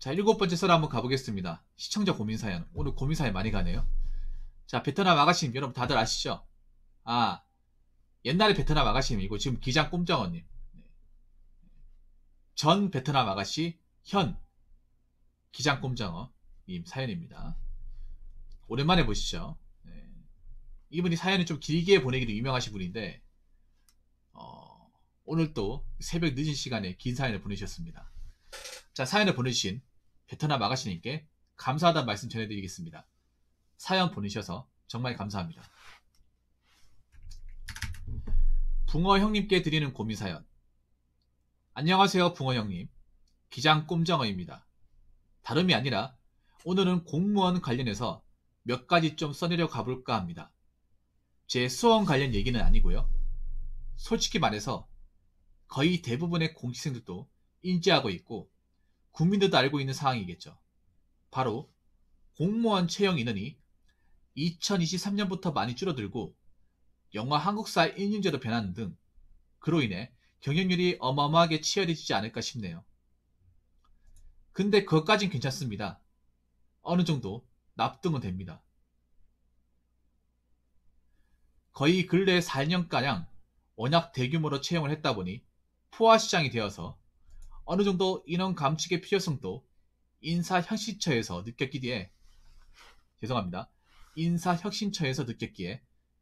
자, 7번째 썰 한번 가보겠습니다. 시청자 고민사연. 오늘 고민사연 많이 가네요. 자, 베트남 아가씨님, 여러분 다들 아시죠? 아, 옛날에 베트남 아가씨님이고 지금 기장 꼼장어님. 전 베트남 아가씨, 현 기장 꼼장어님 사연입니다. 오랜만에 보시죠. 네. 이분이 사연을 좀 길게 보내기로 유명하신 분인데 오늘 또 새벽 늦은 시간에 긴 사연을 보내주셨습니다. 자, 사연을 보내주신 베트남 아가씨님께 감사하다는 말씀 전해드리겠습니다. 사연 보내셔서 정말 감사합니다. 붕어 형님께 드리는 고민사연. 안녕하세요, 붕어 형님. 기장 꼼장어입니다. 다름이 아니라 오늘은 공무원 관련해서 몇 가지 좀 써내려 가볼까 합니다. 제 수험 관련 얘기는 아니고요. 솔직히 말해서 거의 대부분의 공직생들도 인지하고 있고 국민들도 알고 있는 상황이겠죠. 바로 공무원 채용 인원이 2023년부터 많이 줄어들고 영화 한국사 1년제로 변하는 등 그로 인해 경쟁률이 어마어마하게 치열해지지 않을까 싶네요. 근데 그것까진 괜찮습니다. 어느 정도 납득은 됩니다. 거의 근래 4년가량 워낙 대규모로 채용을 했다 보니 포화시장이 되어서 어느 정도 인원 감축의 필요성도 인사혁신처에서 느꼈기에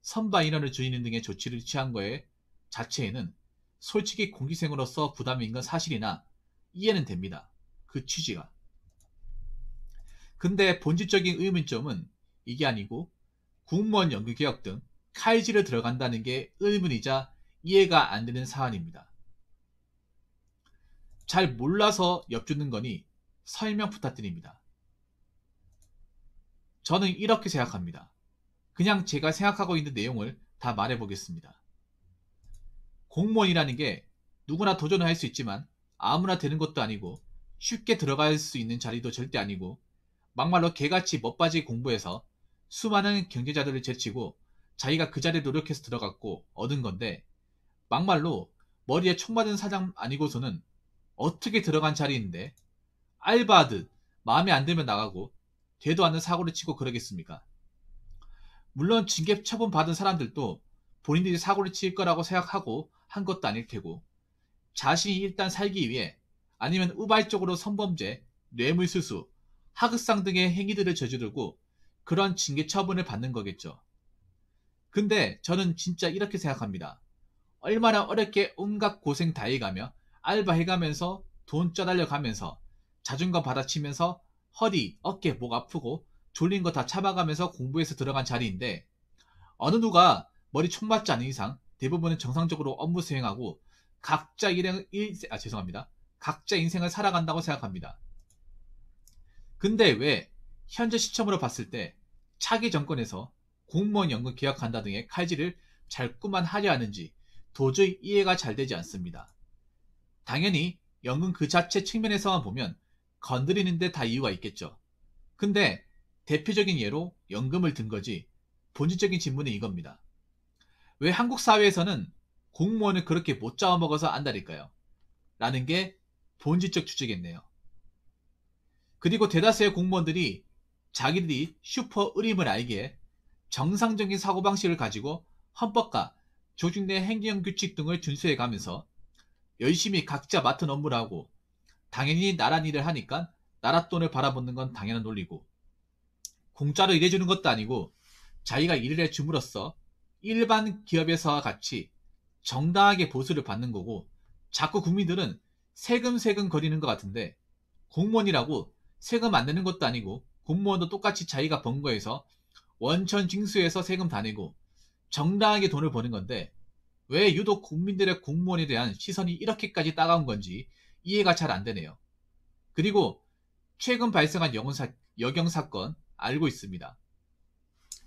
선발 인원을 줄이는 등의 조치를 취한 거에 자체에는 솔직히 공직생으로서 부담인 건 사실이나 이해는 됩니다. 그 취지가. 근데 본질적인 의문점은 이게 아니고 공무원 연금개혁 등 칼질을 들어간다는 게 의문이자 이해가 안 되는 사안입니다. 잘 몰라서 엿주는 거니 설명 부탁드립니다. 저는 이렇게 생각합니다. 그냥 제가 생각하고 있는 내용을 다 말해보겠습니다. 공무원이라는 게 누구나 도전을 할 수 있지만 아무나 되는 것도 아니고 쉽게 들어갈 수 있는 자리도 절대 아니고 막말로 개같이 멋바지 공부해서 수많은 경쟁자들을 제치고 자기가 그 자리에 노력해서 들어갔고 얻은 건데 막말로 머리에 총 맞은 사장 아니고서는 어떻게 들어간 자리인데 알바하듯 마음에 안 들면 나가고 되도 않는 사고를 치고 그러겠습니까? 물론 징계 처분 받은 사람들도 본인들이 사고를 칠 거라고 생각하고 한 것도 아닐 테고 자신이 일단 살기 위해 아니면 우발적으로 성범죄, 뇌물수수, 하극상 등의 행위들을 저지르고 그런 징계 처분을 받는 거겠죠. 근데 저는 진짜 이렇게 생각합니다. 얼마나 어렵게 온갖 고생 다 해가며 알바해가면서 돈 쪄달려가면서 자존감 받아치면서 허리, 어깨, 목 아프고 졸린 거 다 참아가면서 공부해서 들어간 자리인데 어느 누가 머리 총 맞지 않는 이상 대부분은 정상적으로 업무 수행하고 각자 인생을 살아간다고 생각합니다. 근데 왜 현재 시점으로 봤을 때 차기 정권에서 공무원 연금 개혁한다 등의 칼질을 자꾸만 하려 하는지 도저히 이해가 잘 되지 않습니다. 당연히 연금 그 자체 측면에서만 보면 건드리는데 다 이유가 있겠죠. 근데 대표적인 예로 연금을 든 거지 본질적인 질문은 이겁니다. 왜 한국 사회에서는 공무원을 그렇게 못 잡아먹어서 안달일까요? 라는 게 본질적 주제겠네요. 그리고 대다수의 공무원들이 자기들이 슈퍼 의림을 알기에 정상적인 사고방식을 가지고 헌법과 조직 내 행정 규칙 등을 준수해가면서 열심히 각자 맡은 업무를 하고 당연히 나란 일을 하니까 나라 돈을 바라보는 건 당연한 논리고 공짜로 일해주는 것도 아니고 자기가 일을 해줌으로써 일반 기업에서와 같이 정당하게 보수를 받는 거고 자꾸 국민들은 세금 거리는 것 같은데 공무원이라고 세금 안 내는 것도 아니고 공무원도 똑같이 자기가 번 거에서 원천 징수해서 세금 다 내고 정당하게 돈을 버는 건데 왜 유독 국민들의 공무원에 대한 시선이 이렇게까지 따가운 건지 이해가 잘 안 되네요. 그리고 최근 발생한 여경사건 알고 있습니다.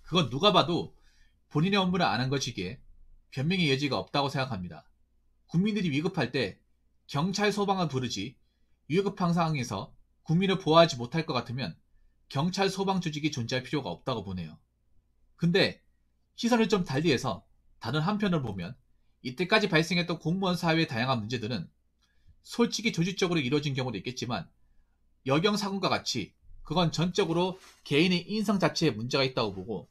그건 누가 봐도 본인의 업무를 안 한 것이기에 변명의 여지가 없다고 생각합니다. 국민들이 위급할 때 경찰 소방을 부르지 위급한 상황에서 국민을 보호하지 못할 것 같으면 경찰 소방 조직이 존재할 필요가 없다고 보네요. 근데 시선을 좀 달리해서 다른 한편으로 보면 이때까지 발생했던 공무원 사회의 다양한 문제들은 솔직히 조직적으로 이루어진 경우도 있겠지만 여경사군과 같이 그건 전적으로 개인의 인성 자체에 문제가 있다고 보고,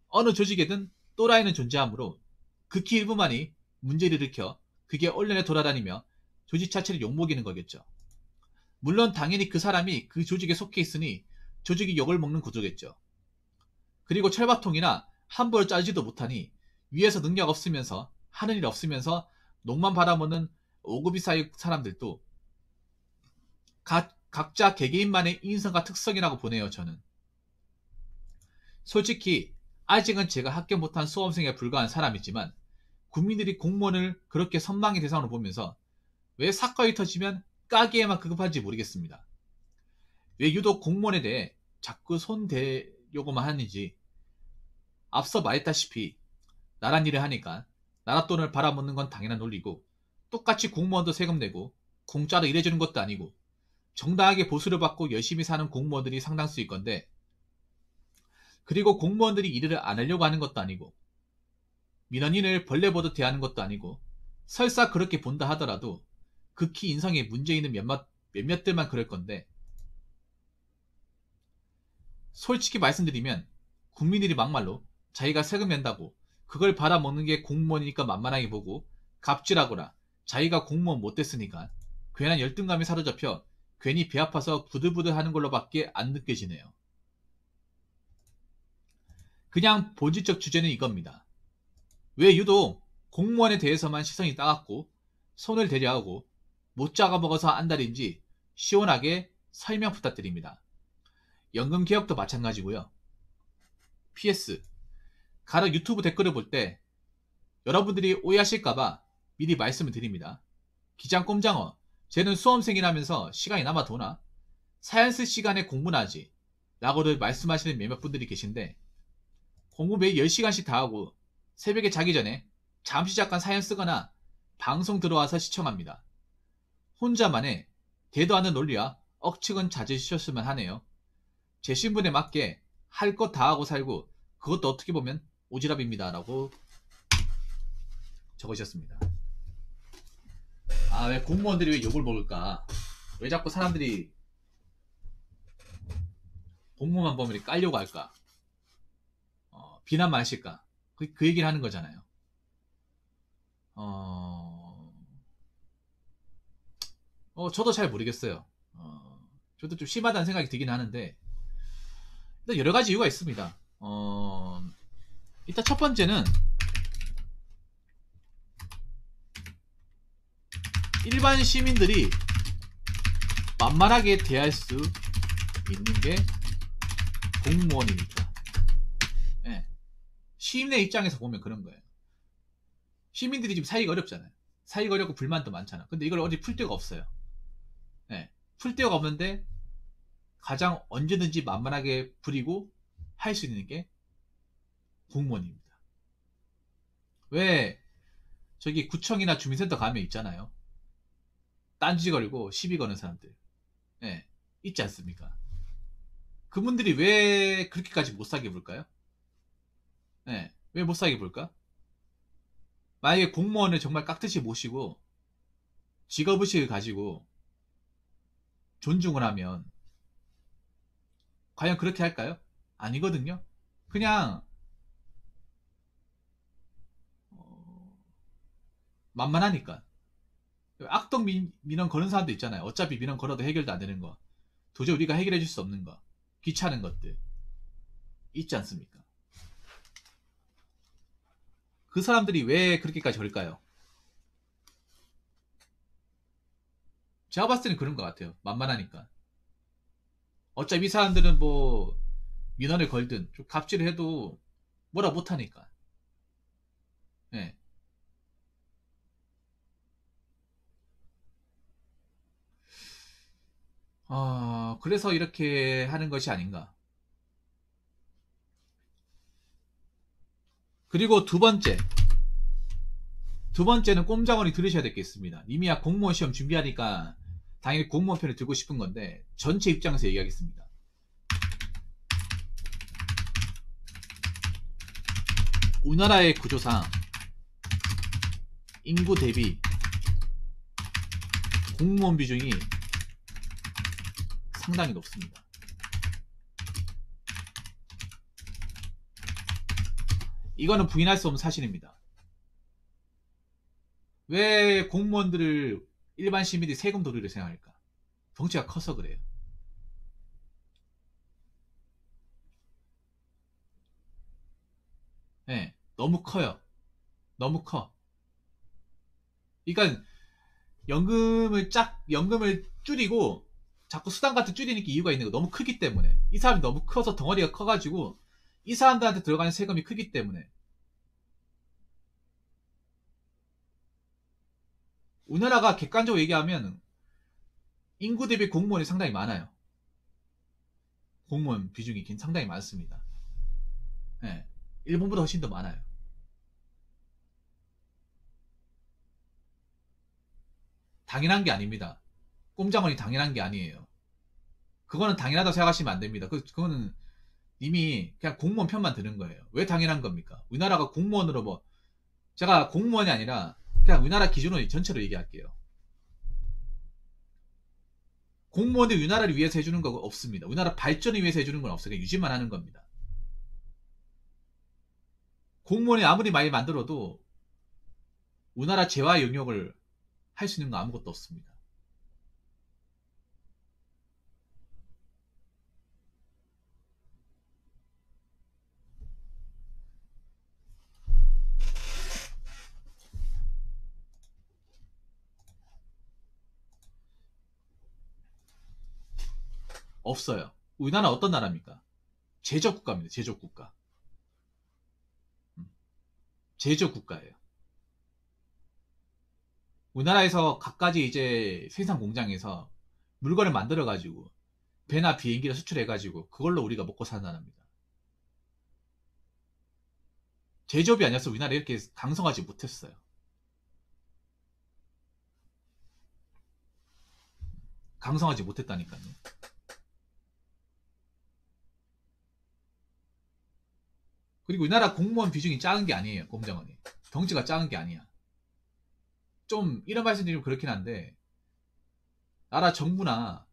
어느 조직에든 또라이는 존재하므로 극히 일부만이 문제를 일으켜 그게 언론에 돌아다니며 조직 자체를 욕먹이는 거겠죠. 물론 당연히 그 사람이 그 조직에 속해 있으니 조직이 욕을 먹는 구조겠죠. 그리고 철밥통이나 함부로 짜지도 못하니 위에서 능력 없으면서 하는 일 없으면서 녹만 받아먹는 오급이 사이 사람들도 각자 개개인만의 인성과 특성이라고 보네요. 저는 솔직히 아직은 제가 합격 못한 수험생에 불과한 사람이지만 국민들이 공무원을 그렇게 선망의 대상으로 보면서 왜 사건이 터지면 까기에만 급급한지 모르겠습니다. 왜 유독 공무원에 대해 자꾸 손대려고만 하는지. 앞서 말했다시피 나란 일을 하니까 나라 돈을 팔아먹는 건 당연한 논리고, 똑같이 공무원도 세금 내고 공짜로 일해주는 것도 아니고 정당하게 보수를 받고 열심히 사는 공무원들이 상당수 있건데, 그리고 공무원들이 일을 안 하려고 하는 것도 아니고 민원인을 벌레 보듯 대하는 것도 아니고, 설사 그렇게 본다 하더라도 극히 인성에 문제 있는 몇몇들만 그럴 건데, 솔직히 말씀드리면 국민들이 막말로 자기가 세금 낸다고 그걸 받아먹는 게 공무원이니까 만만하게 보고 갑질하거나 자기가 공무원 못 됐으니까 괜한 열등감이 사로잡혀 괜히 배 아파서 부들부들 하는 걸로밖에 안 느껴지네요. 그냥 본질적 주제는 이겁니다. 왜 유독 공무원에 대해서만 시선이 따갑고 손을 대려하고 못 잡아먹어서 안달인지 시원하게 설명 부탁드립니다. 연금개혁도 마찬가지고요. PS, 가령 유튜브 댓글을 볼 때 여러분들이 오해하실까봐 미리 말씀을 드립니다. 기장 꼼장어, 쟤는 수험생이라면서 시간이 남아 도나? 사이언스 시간에 공부나 하지 라고를 말씀하시는 몇몇 분들이 계신데, 공부 매일 10시간씩 다 하고 새벽에 자기 전에 잠시 잠깐 사이언스 쓰거나 방송 들어와서 시청합니다. 혼자만의 대도 않는 논리와 억측은 자제해주셨으면 하네요. 제 신분에 맞게 할 것 다 하고 살고 그것도 어떻게 보면 오지랖입니다 라고 적으셨습니다. 왜 공무원들이 왜 욕을 먹을까? 왜 자꾸 사람들이 공무원만 보면 깔려고 할까? 비난만 하실까? 그 얘기를 하는 거잖아요. 저도 잘 모르겠어요. 저도 좀 심하다는 생각이 들긴 하는데, 일단 여러 가지 이유가 있습니다. 일단 첫 번째는 일반 시민들이 만만하게 대할 수 있는 게 공무원이니까. 네. 시민의 입장에서 보면 그런 거예요. 시민들이 지금 살기가 어렵잖아요. 살기가 어렵고 불만도 많잖아. 근데 이걸 어디 풀 데가 없어요. 네. 풀 데가 없는데 가장 언제든지 만만하게 부리고 할 수 있는 게 공무원입니다. 왜 저기 구청이나 주민센터 가면 있잖아요. 딴지 걸고 시비 거는 사람들. 네, 있지 않습니까? 그분들이 왜 그렇게까지 못 사게 볼까요? 네, 왜 못 사게 볼까? 만약에 공무원을 정말 깍듯이 모시고 직업의식을 가지고 존중을 하면 과연 그렇게 할까요? 아니거든요. 그냥 만만하니까. 악덕 민원 거는 사람도 있잖아요. 어차피 민원 걸어도 해결도 안 되는 거, 도저히 우리가 해결해 줄 수 없는 거, 귀찮은 것들 있지 않습니까? 그 사람들이 왜 그렇게까지 걸까요? 제가 봤을 때는 그런 것 같아요. 만만하니까. 어차피 이 사람들은 뭐 민원을 걸든 좀 갑질을 해도 뭐라 못하니까. 네. 그래서 이렇게 하는 것이 아닌가. 그리고 두 번째는 꼼장어리 들으셔야 되겠습니다. 이미야 공무원 시험 준비하니까 당연히 공무원 편을 들고 싶은 건데, 전체 입장에서 얘기하겠습니다. 우리나라의 구조상 인구 대비 공무원 비중이 상당히 높습니다. 이거는 부인할 수 없는 사실입니다. 왜 공무원들을 일반 시민들이 세금 도리를 생각할까? 덩치가 커서 그래요. 네, 너무 커요. 너무 커. 그러니까 연금을 줄이고 자꾸 수당 같은 줄이는 게 이유가 있는 거. 너무 크기 때문에. 이 사람이 너무 커서 덩어리가 커가지고 이 사람들한테 들어가는 세금이 크기 때문에. 우리나라가 객관적으로 얘기하면 인구 대비 공무원이 상당히 많아요. 공무원 비중이 상당히 많습니다. 네, 일본보다 훨씬 더 많아요. 당연한 게 아닙니다. 꼼장원이 당연한 게 아니에요. 그거는 당연하다고 생각하시면 안 됩니다. 그거는 이미 그냥 공무원 편만 드는 거예요. 왜 당연한 겁니까? 우리나라가 공무원으로 제가 공무원이 아니라 그냥 우리나라 기준으로 전체로 얘기할게요. 공무원들이 우리나라를 위해서 해주는 거 없습니다. 우리나라 발전을 위해서 해주는 건 없어요. 그냥 유지만 하는 겁니다. 공무원이 아무리 많이 만들어도 우리나라 재화 영역을 할 수 있는 건 아무것도 없습니다. 없어요. 우리나라 어떤 나라입니까? 제조국가입니다. 제조국가. 제조국가예요. 우리나라에서 갖가지 이제 생산 공장에서 물건을 만들어가지고 배나 비행기를 수출해가지고 그걸로 우리가 먹고 사는 나라입니다. 제조업이 아니었어 우리나라 이렇게 강성하지 못했어요. 강성하지 못했다니까요. 그리고 우리나라 공무원 비중이 작은 게 아니에요. 공무원이. 덩치가 작은 게 아니야. 좀 이런 말씀드리면 그렇긴 한데 나라 정부나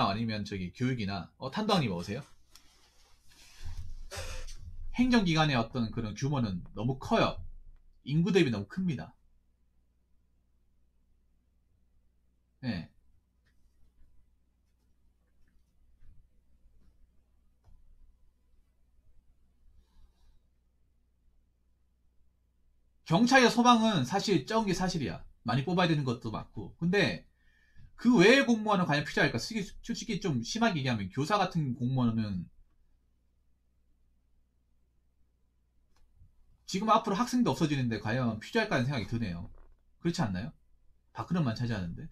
아니면 저기 교육이나 탄당님 오세요? 행정기관의 어떤 그런 규모는 너무 커요. 인구 대비 너무 큽니다. 네. 경찰이나 소방은 사실 적은 게 사실이야. 많이 뽑아야 되는 것도 많고. 근데 그 외의 공무원은 과연 필요할까? 솔직히 좀 심하게 얘기하면 교사 같은 공무원은 지금 앞으로 학생도 없어지는데 과연 필요할까 하는 생각이 드네요. 그렇지 않나요? 밥그릇만 차지하는데.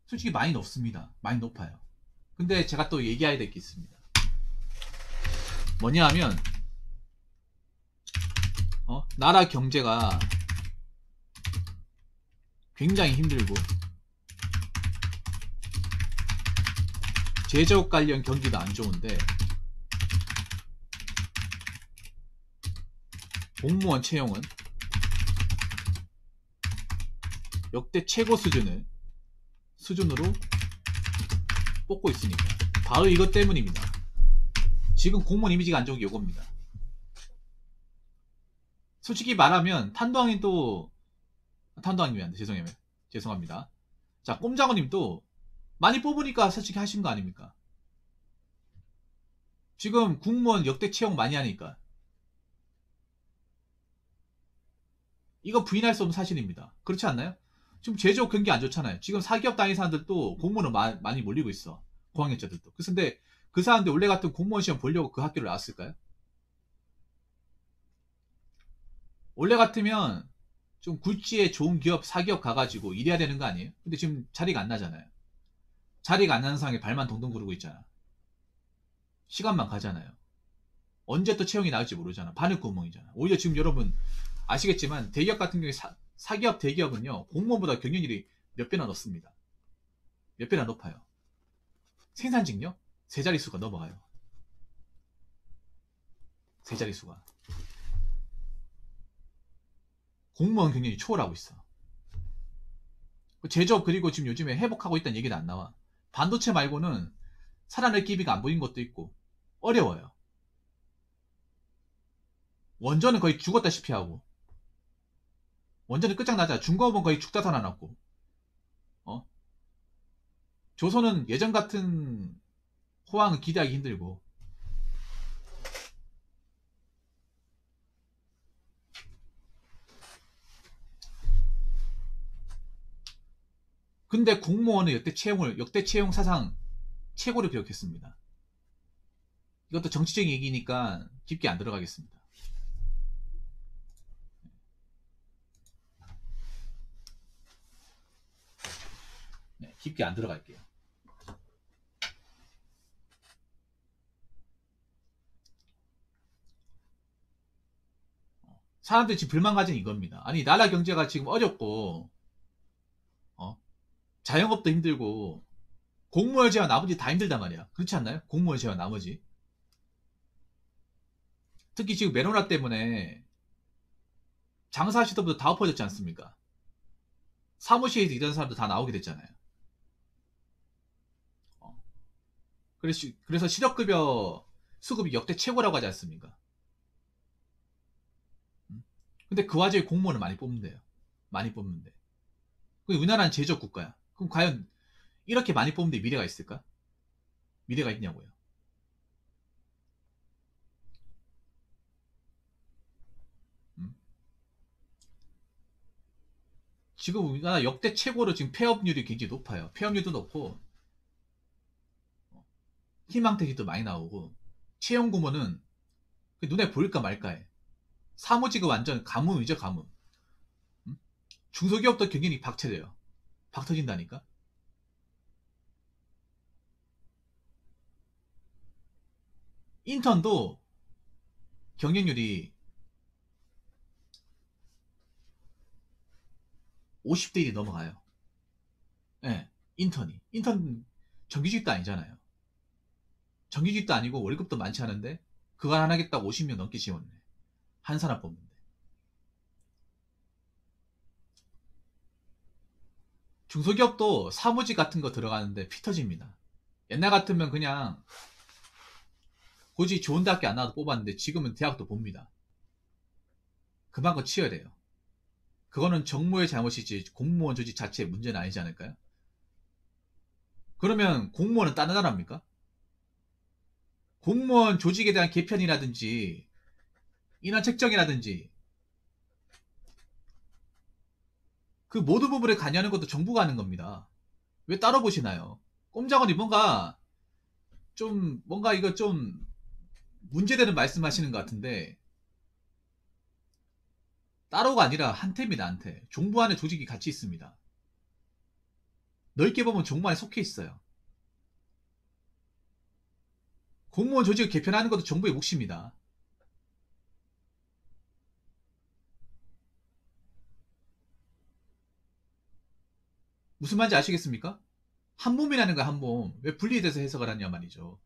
솔직히 많이 높습니다. 많이 높아요. 근데 제가 또 얘기해야 될 게 있습니다. 뭐냐 하면 나라 경제가 굉장히 힘들고 제조업 관련 경기도 안 좋은데 공무원 채용은 역대 최고 수준으로 뽑고 있으니까 바로 이것 때문입니다. 지금 공무원 이미지가 안 좋은 게 이겁니다. 솔직히 말하면 탄도왕님도 탄도왕님이 안 돼. 죄송합니다. 자, 꼼장어님도 많이 뽑으니까 솔직히 하신 거 아닙니까? 지금 공무원 역대 채용 많이 하니까 이거 부인할 수 없는 사실입니다. 그렇지 않나요? 지금 제조업 경기 안 좋잖아요. 지금 사기업 다니는 사람들도 공무원은 많이 몰리고 있어. 고학년자들도. 근데 그 사람들 원래 같은 공무원 시험 보려고 그 학교를 나왔을까요? 원래 같으면 좀 굴지에 좋은 기업, 사기업 가가지고 일해야 되는 거 아니에요? 근데 지금 자리가 안 나잖아요. 자리가 안 나는 상황에 발만 동동 구르고 있잖아. 시간만 가잖아요. 언제 또 채용이 나올지 모르잖아. 바늘 구멍이잖아. 오히려 지금 여러분 아시겠지만 대기업 같은 경우에 사기업 대기업은요 공무원보다 경영률이 몇 배나 높습니다. 몇 배나 높아요. 생산직력 세 자릿수가 넘어가요. 세 자릿수가. 공무원 경력이 초월하고 있어. 제조업 그리고 지금 요즘에 회복하고 있다는 얘기도 안 나와. 반도체 말고는 살아낼 기미가 안 보인 것도 있고 어려워요. 원전은 거의 죽었다시피 하고, 원전은 끝장나자. 중공업은 거의 죽다 살아났고, 어? 조선은 예전 같은 호황은 기대하기 힘들고. 근데 공무원은 역대 채용 사상 최고를 기록했습니다. 이것도 정치적인 얘기니까 깊게 안 들어가겠습니다. 네, 깊게 안 들어갈게요. 사람들이 지금 불만 가진 이겁니다. 아니, 나라 경제가 지금 어렵고, 어? 자영업도 힘들고, 공무원 제와 나머지 다 힘들단 말이야. 그렇지 않나요? 공무원 제와 나머지. 특히 지금 메로나 때문에 장사하시던 분들 다 엎어졌지 않습니까? 사무실에서 일하는 사람도 다 나오게 됐잖아요. 어. 그래서 실업급여 수급이 역대 최고라고 하지 않습니까? 근데 그 와중에 공무원을 많이 뽑는데요. 많이 뽑는데. 우리나라는 제조업 국가야. 그럼 과연 이렇게 많이 뽑는데 미래가 있을까? 미래가 있냐고요. 음? 지금 우리나라 역대 최고로 지금 폐업률이 굉장히 높아요. 폐업률도 높고 희망퇴직도 많이 나오고 채용 공무원은 눈에 보일까 말까 해. 사무직은 완전 가뭄이죠, 가뭄. 음? 중소기업도 경쟁이 박차돼요. 박 터진다니까. 인턴도 경쟁률이 50대 1이 넘어가요. 예, 인턴 정규직도 아니잖아요. 정규직도 아니고 월급도 많지 않은데 그걸 안 하겠다고 50명 넘게 지원해. 한 사람 뽑는데. 중소기업도 사무직 같은 거 들어가는데 피 터집니다. 옛날 같으면 그냥 굳이 좋은 대학교 안 나와도 뽑았는데 지금은 대학도 봅니다. 그만큼 치열해요. 그거는 정무의 잘못이지 공무원 조직 자체의 문제는 아니지 않을까요? 그러면 공무원은 다른 나라입니까? 공무원 조직에 대한 개편이라든지 인원 책정이라든지 그 모든 부분에 관여하는 것도 정부가 하는 겁니다. 왜 따로 보시나요? 꼼짝없이 뭔가 이거 좀 문제되는 말씀하시는 것 같은데 따로가 아니라 한태입니다, 한태. 정부 안에 조직이 같이 있습니다. 넓게 보면 정부 안에 속해 있어요. 공무원 조직을 개편하는 것도 정부의 몫입니다. 무슨 말인지 아시겠습니까? 한 몸이라는 거야, 한 몸. 왜 분리돼서 해석을 하냐 말이죠.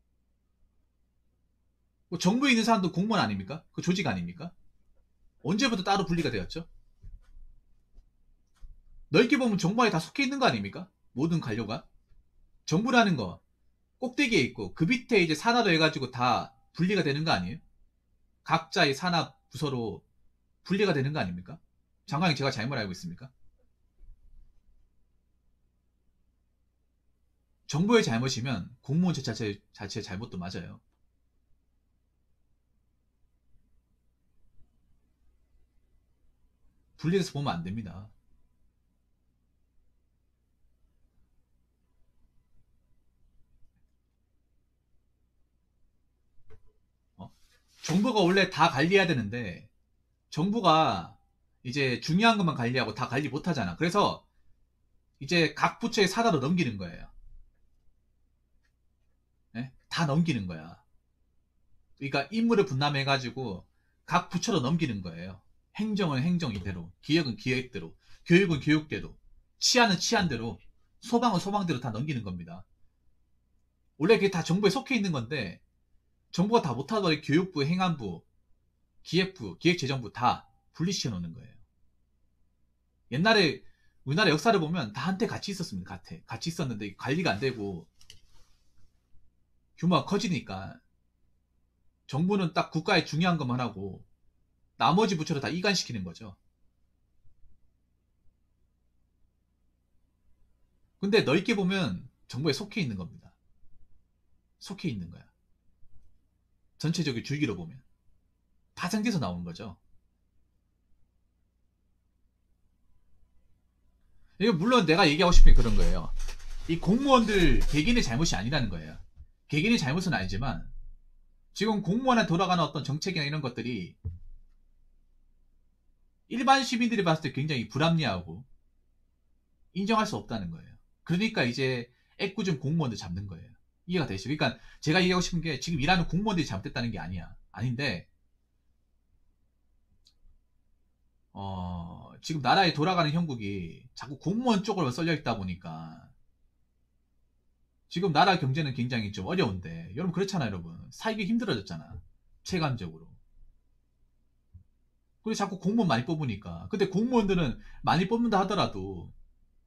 뭐 정부에 있는 사람도 공무원 아닙니까? 그 조직 아닙니까? 언제부터 따로 분리가 되었죠? 넓게 보면 정부 안에 다 속해 있는 거 아닙니까? 모든 관료가. 정부라는 거 꼭대기에 있고 그 밑에 이제 산하로 해가지고 다 분리가 되는 거 아니에요? 각자의 산하 부서로 분리가 되는 거 아닙니까? 장관님 제가 잘못 알고 있습니까? 정부의 잘못이면 공무원 자체의 잘못도 맞아요. 분리해서 보면 안 됩니다. 어? 정부가 원래 다 관리해야 되는데 정부가 이제 중요한 것만 관리하고 다 관리 못 하잖아. 그래서 이제 각 부처의 산하로 넘기는 거예요. 예? 다 넘기는 거야. 그러니까 임무를 분담해가지고 각 부처로 넘기는 거예요. 행정은 행정이대로, 기획은 기획대로, 교육은 교육대로, 치안은 치안대로, 소방은 소방대로 다 넘기는 겁니다. 원래 그게 다 정부에 속해 있는 건데 정부가 다 못하더니 교육부, 행안부, 기획부, 기획재정부 다 분리시켜 놓는 거예요. 옛날에 우리나라 역사를 보면 다 한때 같이 있었습니다. 같이 있었는데 관리가 안 되고 규모가 커지니까 정부는 딱 국가의 중요한 것만 하고 나머지 부처를 다 이관시키는 거죠. 근데 넓게 보면 정부에 속해 있는 겁니다. 속해 있는 거야. 전체적인 줄기로 보면 파생돼서 나오는 거죠. 이거 물론 내가 얘기하고 싶은 게 그런 거예요. 이 공무원들 개개인의 잘못이 아니라는 거예요. 개개인의 잘못은 아니지만 지금 공무원에 돌아가는 어떤 정책이나 이런 것들이 일반 시민들이 봤을 때 굉장히 불합리하고 인정할 수 없다는 거예요. 그러니까 이제 애꿎은 공무원들 잡는 거예요. 이해가 되시죠? 그러니까 제가 얘기하고 싶은 게 지금 일하는 공무원들이 잘못됐다는 게 아니야. 아닌데 지금 나라에 돌아가는 형국이 자꾸 공무원 쪽으로 쏠려 있다 보니까 지금 나라 경제는 굉장히 좀 어려운데 여러분 그렇잖아요. 여러분 살기 힘들어졌잖아. 체감적으로. 그리고 자꾸 공무원 많이 뽑으니까. 근데 공무원들은 많이 뽑는다 하더라도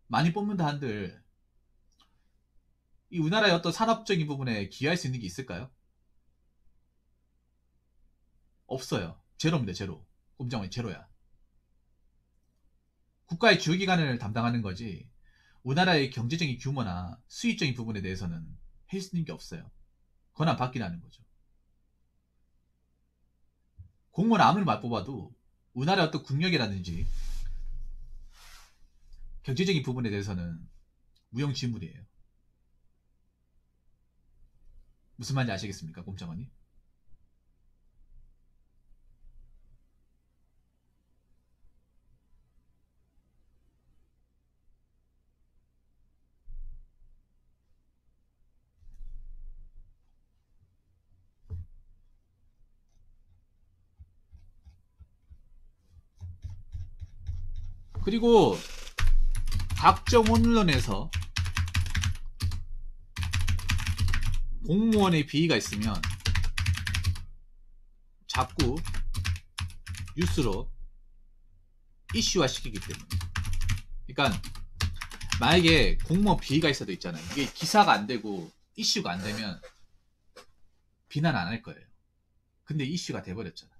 많이 뽑는다 한들 이 우리나라의 어떤 산업적인 부분에 기여할 수 있는 게 있을까요? 없어요. 제로입니다. 제로. 꼼짝마 제로야. 국가의 주요기관을 담당하는 거지 우리나라의 경제적인 규모나 수익적인 부분에 대해서는 할 수 있는 게 없어요. 권한 받기라는 거죠. 공무원 아무리 많이 뽑아도 우리나라의 어떤 국력이라든지 경제적인 부분에 대해서는 무용지물이에요. 무슨 말인지 아시겠습니까? 꼼짝마니? 그리고 각종 언론에서 공무원의 비위가 있으면 자꾸 뉴스로 이슈화 시키기 때문에. 그러니까 만약에 공무원 비위가 있어도 있잖아요. 이게 기사가 안 되고 이슈가 안 되면 비난 안 할 거예요. 근데 이슈가 돼버렸잖아.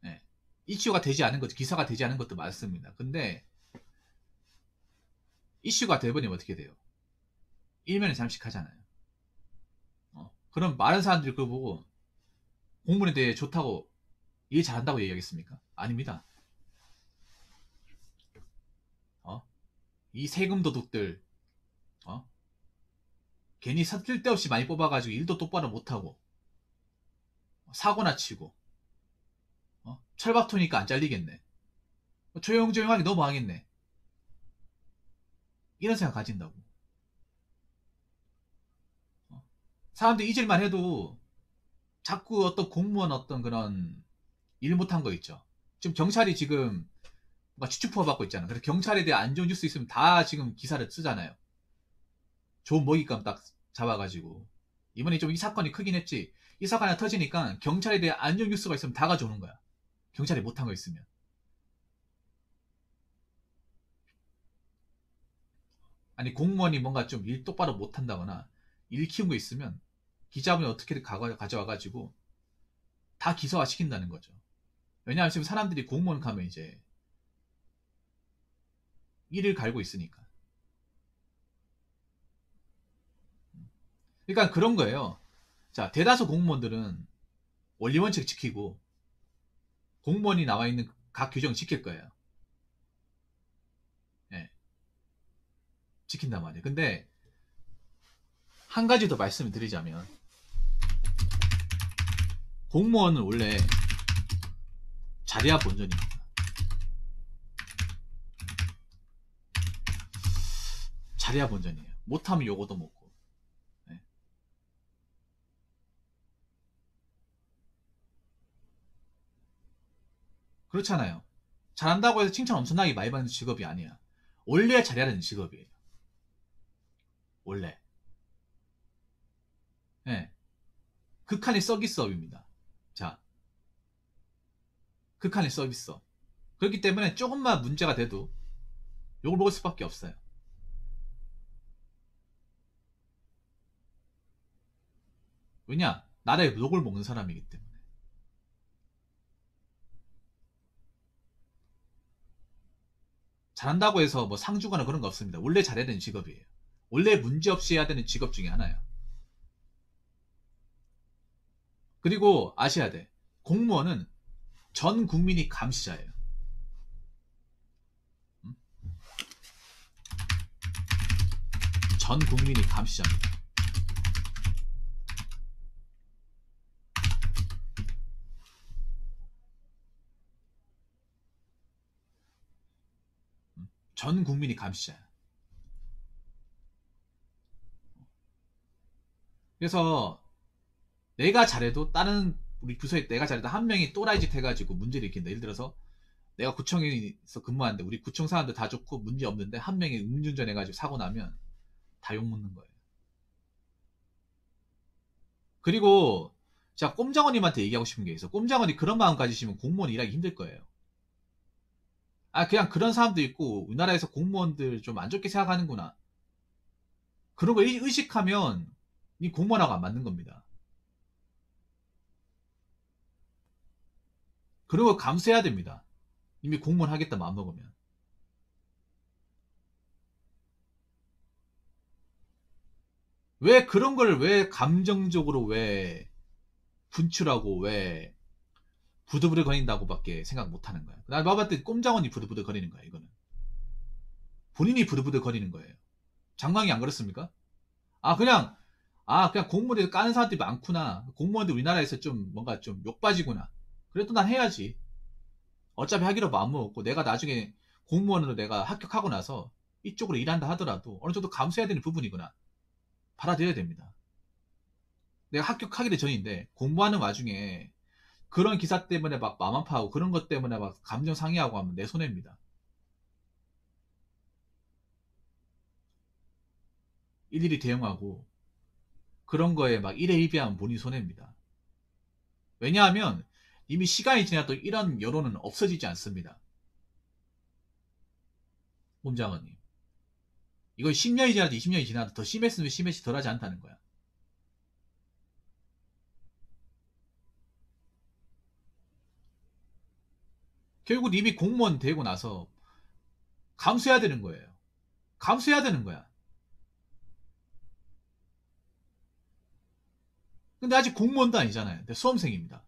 네. 이슈가 되지 않은 것도 기사가 되지 않은 것도 많습니다. 근데 이슈가 돼버리면 어떻게 돼요? 일면에 잠식하잖아요. 그럼 많은 사람들이 그거 보고 공무원에 대해 좋다고 일 잘한다고 얘기하겠습니까? 아닙니다. 이 세금 도둑들 괜히 쓸데없이 많이 뽑아가지고 일도 똑바로 못하고 사고나 치고 철밥토니까 안 잘리겠네. 조용조용하게 넘어가겠네. 이런 생각 가진다고. 사람들이 잊을만 해도 자꾸 어떤 공무원 어떤 그런 일 못한 거 있죠. 지금 경찰이 지금 막 추추푸어 받고 있잖아. 그래서 경찰에 대해 안 좋은 뉴스 있으면 다 지금 기사를 쓰잖아요. 좋은 먹잇감 딱 잡아가지고. 이번에 좀 이 사건이 크긴 했지. 이 사건이 하나 터지니까 경찰에 대해 안 좋은 뉴스가 있으면 다 가져오는 거야. 경찰이 못한 거 있으면. 아니 공무원이 뭔가 좀 일 똑바로 못한다거나 일 키운 거 있으면 기자분이 어떻게든 가져와가지고 다 기소화 시킨다는 거죠. 왜냐하면 지금 사람들이 공무원 가면 이제 일을 갈고 있으니까. 그러니까 그런 거예요. 자, 대다수 공무원들은 원리원칙 지키고 공무원이 나와 있는 각 규정 지킬 거예요. 네, 지킨단 말이에요. 근데 한 가지 더 말씀을 드리자면 공무원은 원래 잘해야 본전입니다. 잘해야 본전이에요. 못하면 요거도 먹고. 네. 그렇잖아요. 잘한다고 해서 칭찬 엄청나게 많이 받는 직업이 아니야. 원래 잘해야 되는 직업이에요. 원래. 네. 극한의 서비스업입니다. 자, 극한의 서비스업. 그렇기 때문에 조금만 문제가 돼도 욕을 먹을 수밖에 없어요. 왜냐? 나라에 욕을 먹는 사람이기 때문에. 잘한다고 해서 뭐 상 주거나 그런 거 없습니다. 원래 잘해야 되는 직업이에요. 원래 문제없이 해야 되는 직업 중에 하나예요. 그리고 아셔야 돼. 공무원은 전 국민이 감시자예요. 전 국민이 감시자입니다. 전 국민이 감시자야. 그래서 내가 잘해도 다른 우리 부서에 내가 잘해도 한 명이 또라이짓 해가지고 문제를 일으킨다. 예를 들어서 내가 구청에서 근무하는데 우리 구청 사람들 다 좋고 문제 없는데 한 명이 음주운전 해가지고 사고 나면 다 욕먹는 거예요. 그리고 제가 꼼장원님한테 얘기하고 싶은 게 있어. 꼼장원이 그런 마음 가지시면 공무원 일하기 힘들 거예요. 아 그냥 그런 사람도 있고 우리나라에서 공무원들 좀 안 좋게 생각하는구나. 그런 거 의식하면 이 공무원하고 안 맞는 겁니다. 그런 거 감수해야 됩니다. 이미 공무원 하겠다 마음 먹으면. 왜 그런 걸 왜 감정적으로 왜 분출하고 왜 부들부들 거린다고밖에 생각 못 하는 거야. 나 봐봤을 때 꼼장원이 부들부들 거리는 거야, 이거는. 본인이 부들부들 거리는 거예요. 장관이 안 그렇습니까? 아, 그냥, 그냥 공무원에서 까는 사람들이 많구나. 공무원들 우리나라에서 좀 뭔가 좀 욕빠지구나. 그래도 난 해야지. 어차피 하기로 마음먹었고, 내가 나중에 공무원으로 내가 합격하고 나서 이쪽으로 일한다 하더라도 어느 정도 감수해야 되는 부분이구나. 받아들여야 됩니다. 내가 합격하기도 전인데, 공부하는 와중에 그런 기사 때문에 막 마음 아파하고 그런 것 때문에 막 감정 상해하고 하면 내 손해입니다. 일일이 대응하고 그런 거에 막 일회일비하면 본인 손해입니다. 왜냐하면 이미 시간이 지나도 이런 여론은 없어지지 않습니다. 몸장원님. 이거 10년이 지나도 20년이 지나도 더 심했으면 심했지 덜하지 않다는 거야. 결국 이미 공무원 되고 나서 감수해야 되는 거예요. 감수해야 되는 거야. 근데 아직 공무원도 아니잖아요. 근데 수험생입니다.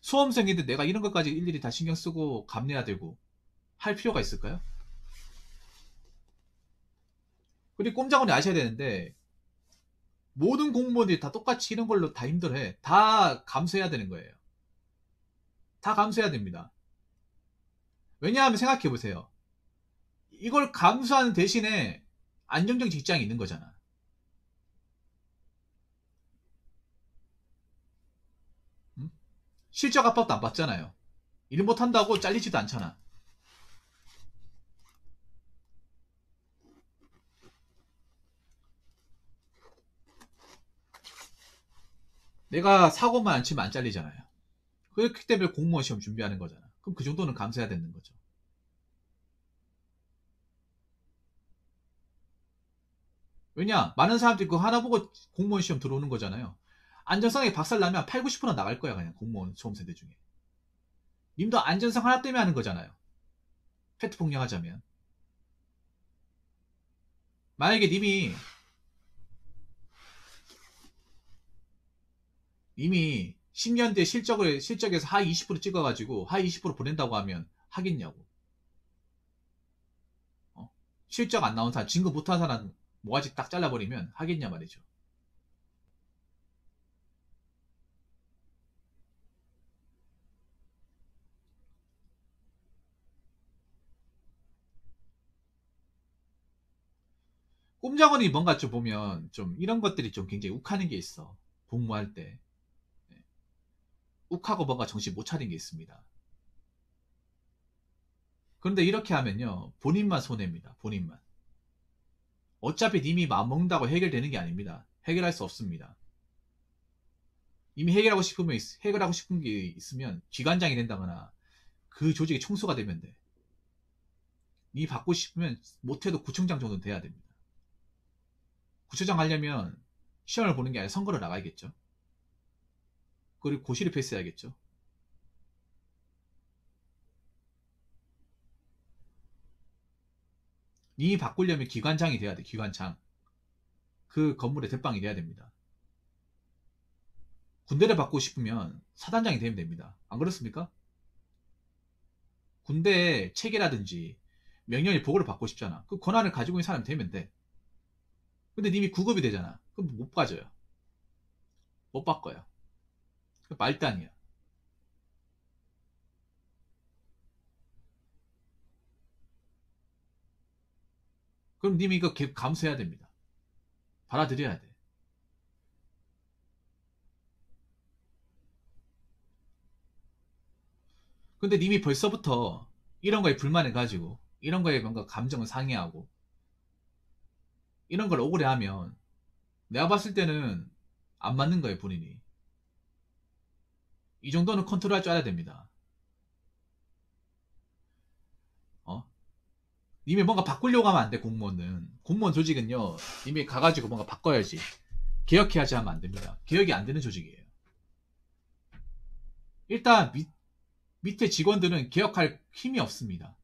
수험생인데 내가 이런 것까지 일일이 다 신경 쓰고 감내해야 되고 할 필요가 있을까요? 그리고 꼼장원이 아셔야 되는데 모든 공무원들이 다 똑같이 이런 걸로 다 힘들어해. 다 감수해야 되는 거예요. 다 감수해야 됩니다. 왜냐하면 생각해보세요. 이걸 감수하는 대신에 안정적 직장이 있는 거잖아. 응? 실적 압박도 안 받잖아요. 일 못한다고 잘리지도 않잖아. 내가 사고만 안 치면 안 잘리잖아요. 그렇기 때문에 공무원 시험 준비하는 거잖아. 그럼 그 정도는 감수해야 되는 거죠. 왜냐? 많은 사람들이 그거 하나 보고 공무원 시험 들어오는 거잖아요. 안전성에 박살나면 8, 90% 나갈 거야, 그냥 공무원 수험생들 중에. 님도 안전성 하나 때문에 하는 거잖아요. 팩트 폭력하자면. 만약에 님이 이미 10년 뒤에 실적에서 하위 20% 찍어가지고 하위 20% 보낸다고 하면 하겠냐고. 어? 실적 안 나온 사람, 진급 못한 사람 모가지 딱 잘라버리면 하겠냐 말이죠. 꼼장원이 뭔가 좀 보면 좀 이런 것들이 좀 굉장히 욱하는 게 있어. 복무할 때. 네. 욱하고 뭔가 정신 못 차린 게 있습니다. 그런데 이렇게 하면요. 본인만 손해입니다. 본인만. 어차피 님이 마음먹는다고 해결되는 게 아닙니다. 해결할 수 없습니다. 이미 해결하고 싶은 게 있으면 기관장이 된다거나 그 조직의 총수가 되면 돼. 니 받고 싶으면 못해도 구청장 정도는 돼야 됩니다. 구청장 하려면 시험을 보는 게 아니라 선거를 나가야겠죠. 그리고 고시를 패스해야겠죠. 니 바꾸려면 기관장이 돼야 돼. 기관장. 그 건물의 대빵이 돼야 됩니다. 군대를 받고 싶으면 사단장이 되면 됩니다. 안 그렇습니까? 군대의 체계라든지 명령의 보고를 받고 싶잖아. 그 권한을 가지고 있는 사람이 되면 돼. 근데 님이 9급이 되잖아. 그럼 못 가져요. 못 바꿔요. 말단이야. 그럼 님이 이거 감수해야 됩니다. 받아들여야 돼. 근데 님이 벌써부터 이런 거에 불만을 가지고 이런 거에 뭔가 감정을 상해하고 이런 걸 억울해하면 내가 봤을 때는 안 맞는 거예요, 본인이. 이 정도는 컨트롤할 줄 알아야 됩니다. 어? 님이 뭔가 바꾸려고 하면 안 돼, 공무원은. 공무원 조직은요, 님이 가가지고 뭔가 바꿔야지. 개혁해야지 하면 안 됩니다. 개혁이 안 되는 조직이에요. 일단 밑에 직원들은 개혁할 힘이 없습니다.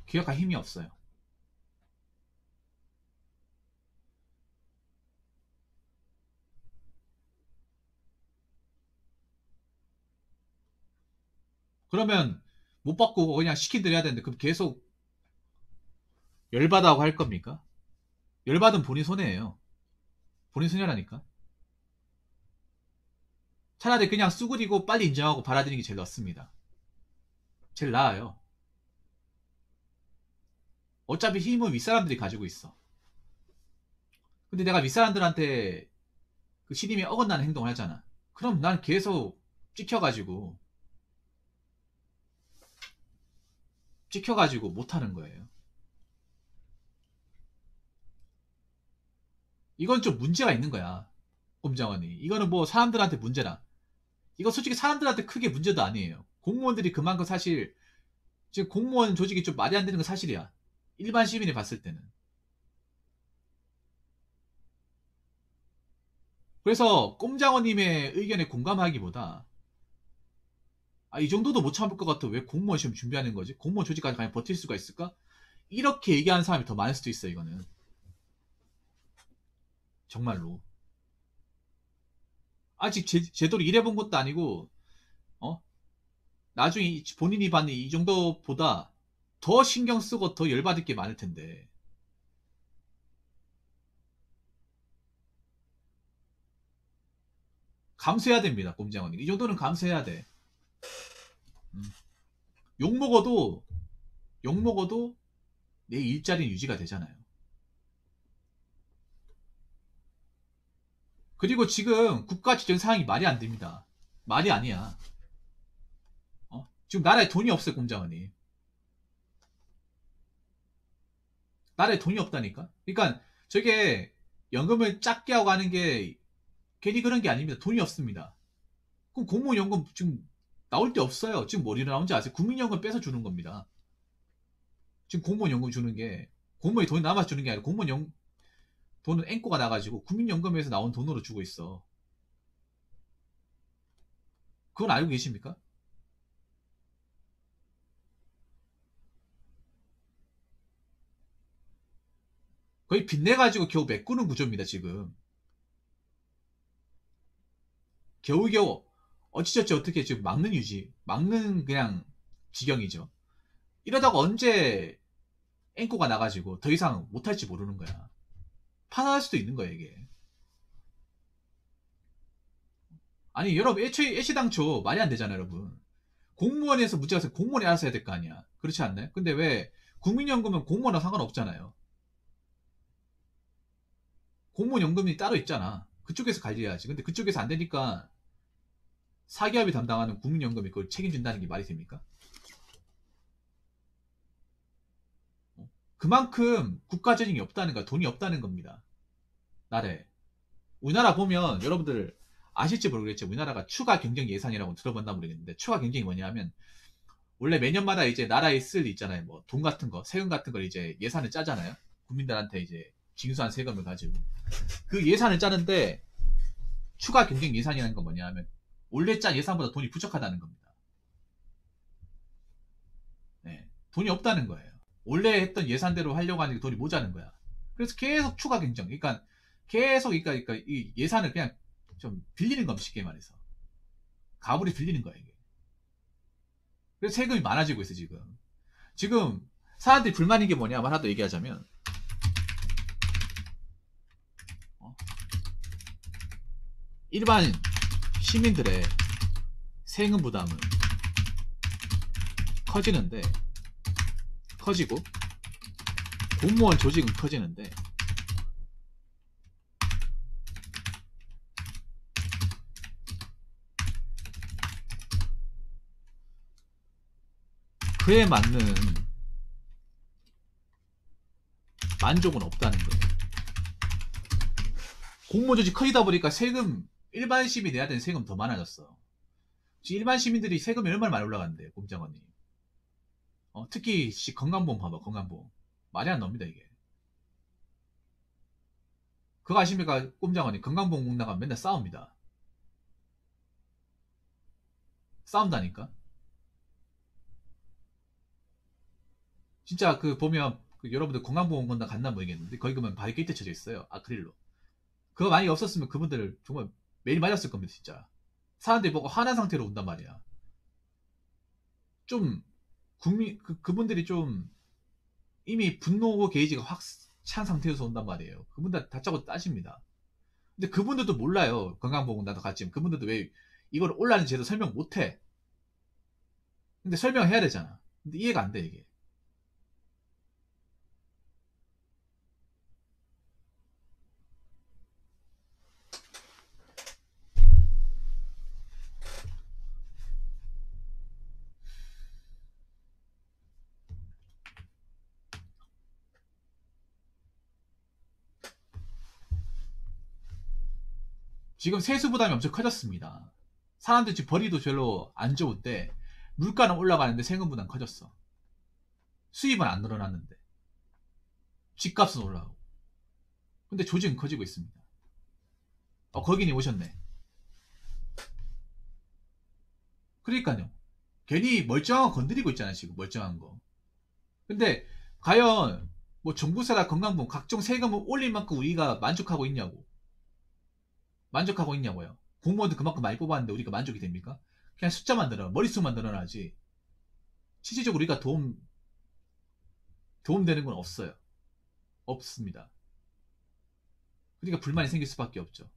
개혁할 힘이 없어요. 그러면 못 바꾸고 그냥 시킨 대로 해야 되는데 그럼 계속 열받아 하고 할 겁니까? 열받은 본인 손해예요. 본인 손해라니까. 차라리 그냥 쑥그리고 빨리 인정하고 받아들이는 게 제일 낫습니다. 제일 나아요. 어차피 힘은 윗사람들이 가지고 있어. 근데 내가 윗사람들한테 그 신임에 어긋나는 행동을 하잖아. 그럼 난 계속 찍혀가지고 못하는 거예요. 이건 좀 문제가 있는 거야. 꼼장원이. 이거는 뭐 사람들한테 문제라. 이거 솔직히 사람들한테 크게 문제도 아니에요. 공무원들이 그만큼 사실 지금 공무원 조직이 좀 말이 안 되는 건 사실이야. 일반 시민이 봤을 때는. 그래서 꼼장원님의 의견에 공감하기보다 이 정도도 못 참을 것 같아. 왜 공무원 시험 준비하는 거지? 공무원 조직까지 그냥 버틸 수가 있을까? 이렇게 얘기하는 사람이 더 많을 수도 있어, 이거는. 정말로. 아직 제대로 일해본 것도 아니고, 어? 나중에 본인이 받는 이 정도보다 더 신경 쓰고 더 열받을 게 많을 텐데. 감수해야 됩니다, 꼼장원님. 이 정도는 감수해야 돼. 음. 욕먹어도, 욕먹어도 내 일자리는 유지가 되잖아요. 그리고 지금 국가 지정 상황이 말이 안 됩니다. 말이 아니야. 지금 나라에 돈이 없어요, 꼼장원님. 나라에 돈이 없다니까? 그러니까 저게 연금을 작게 하고 하는 게 괜히 그런 게 아닙니다. 돈이 없습니다. 그럼 공무원 연금 지금 나올 데 없어요. 지금 머리로 나온지 아세요? 국민연금 뺏어 주는 겁니다. 지금 공무원 연금 주는 게 공무원이 돈이 남아 주는 게 아니라 공무원 돈은 앵꼬가 나가지고 국민연금에서 나온 돈으로 주고 있어. 그건 알고 계십니까? 거의 빚내가지고 겨우 메꾸는 구조입니다, 지금. 겨우겨우 어찌저찌 어떻게 지금 막는 그냥 지경이죠. 이러다가 언제 앵꼬가 나가지고 더 이상 못할지 모르는 거야. 파산할 수도 있는 거야, 이게. 아니, 여러분, 애시당초 말이 안 되잖아요, 여러분. 공무원에서 문제가 생겨 공무원이 알아서 해야 될 거 아니야. 그렇지 않나요? 근데 왜 국민연금은 공무원이랑 상관없잖아요. 공무원 연금이 따로 있잖아. 그쪽에서 관리해야지. 근데 그쪽에서 안 되니까 사기업이 담당하는 국민연금이 그걸 책임진다는 게 말이 됩니까? 어? 그만큼 국가재정이 없다는 거야. 돈이 없다는 겁니다. 나라에. 우리나라 보면 여러분들 아실지 모르겠죠. 우리나라가 추가 경정 예산이라고 들어봤나 모르겠는데, 추가 경정이 뭐냐면 원래 매년마다 이제 나라에 쓸 있잖아요. 뭐 돈 같은 거, 세금 같은 걸 이제 예산을 짜잖아요. 국민들한테 이제 징수한 세금을 가지고 그 예산을 짜는데, 추가 경정 예산이라는 건 뭐냐면 원래 짠 예산보다 돈이 부족하다는 겁니다. 네, 돈이 없다는 거예요. 원래 했던 예산대로 하려고 하는데 돈이 모자는 거야. 그래서 계속 추가 경정. 그러니까 계속 그러니까 이 예산을 그냥 좀 빌리는 겁니다. 쉽게 말해서 가불이 빌리는 거야 이게. 그래서 세금이 많아지고 있어 지금. 지금 사람들이 불만인 게 뭐냐 하나 더 얘기하자면, 일반 시민들의 세금 부담은 커지는데, 커지고 공무원 조직은 커지는데, 그에 맞는 만족은 없다는 거예요. 공무원 조직 커지다 보니까 세금, 일반 시민이 내야 되는 세금 더 많아졌어. 지금 일반 시민들이 세금이 얼마나 많이 올라갔는데요, 꼼장원님. 특히 건강보험 봐봐, 건강보험. 말이 안 나옵니다, 이게. 그거 아십니까, 꼼장원님? 건강보험 나가면 맨날 싸웁니다. 싸운다니까? 진짜 그 보면, 여러분들 건강보험 건다 갔나 모르겠는데, 거기 가면 바리케이트 쳐져 있어요, 아크릴로. 그거 많이 없었으면 그분들 정말 매일 맞았을 겁니다, 진짜. 사람들이 보고 화난 상태로 온단 말이야. 좀, 그분들이 좀, 이미 분노 게이지가 확 찬 상태에서 온단 말이에요. 그분들 다짜고 따집니다. 근데 그분들도 몰라요. 건강보험 나도 같이. 그분들도 왜 이걸 올라는지 제도 설명 못해. 근데 설명해야 되잖아. 근데 이해가 안 돼, 이게. 지금 세수 부담이 엄청 커졌습니다. 사람들 지금 벌이도 별로 안 좋은데, 물가는 올라가는데 세금 부담 커졌어. 수입은 안 늘어났는데. 집값은 올라가고. 근데 조직은 커지고 있습니다. 거기니 오셨네. 그러니까요. 괜히 멀쩡한 거 건드리고 있잖아요, 지금. 멀쩡한 거. 근데 과연 뭐 정부세나 건강보험 각종 세금을 올린 만큼 우리가 만족하고 있냐고. 만족하고 있냐고요. 공무원도 그만큼 많이 뽑았는데 우리가 만족이 됩니까? 그냥 숫자만 늘어, 머릿수만 늘어나지 실질적으로 우리가 도움되는 건 없어요. 없습니다. 그러니까 불만이 생길 수밖에 없죠.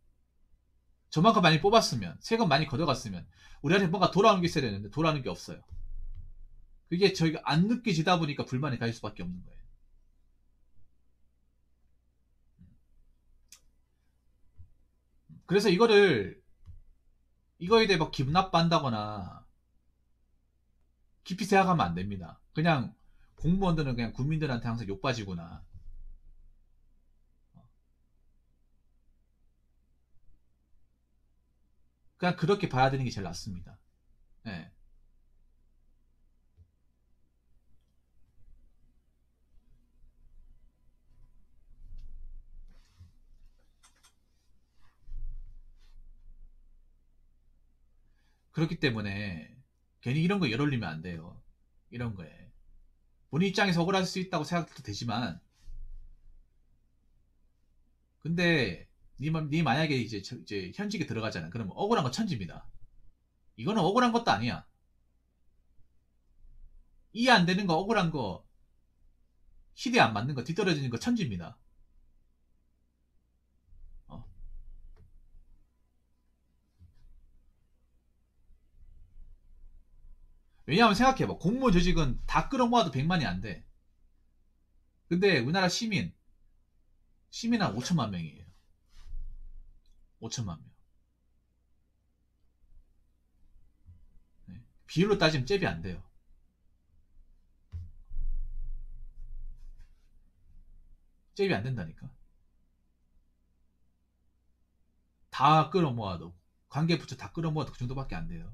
저만큼 많이 뽑았으면, 세금 많이 걷어갔으면 우리한테 뭔가 돌아오는 게 있어야 되는데 돌아오는 게 없어요. 그게 저희가 안 느껴지다 보니까 불만이 갈 수밖에 없는 거예요. 그래서 이거에 대해 막 기분 나빠한다거나 깊이 생각하면 안 됩니다. 그냥 공무원들은 그냥 국민들한테 항상 욕빠지구나. 그냥 그렇게 봐야 되는 게 제일 낫습니다. 예. 그렇기 때문에 괜히 이런 거 열 올리면 안 돼요. 이런 거에. 본인 입장에서 억울할 수 있다고 생각도 되지만, 근데 니 만약에 이제 현직에 들어가잖아. 그러면 억울한 거 천지입니다. 이거는 억울한 것도 아니야. 이해 안 되는 거, 억울한 거, 시대 안 맞는 거, 뒤떨어지는 거 천지입니다. 어. 왜냐하면 생각해봐. 공무원 조직은 다 끌어모아도 100만이 안 돼. 근데 우리나라 시민 한 5천만 명이에요. 5천만 명. 네. 비율로 따지면 잽이 안 돼요. 잽이 안 된다니까. 다 끌어모아도 관계 부처 다 끌어모아도 그 정도밖에 안 돼요.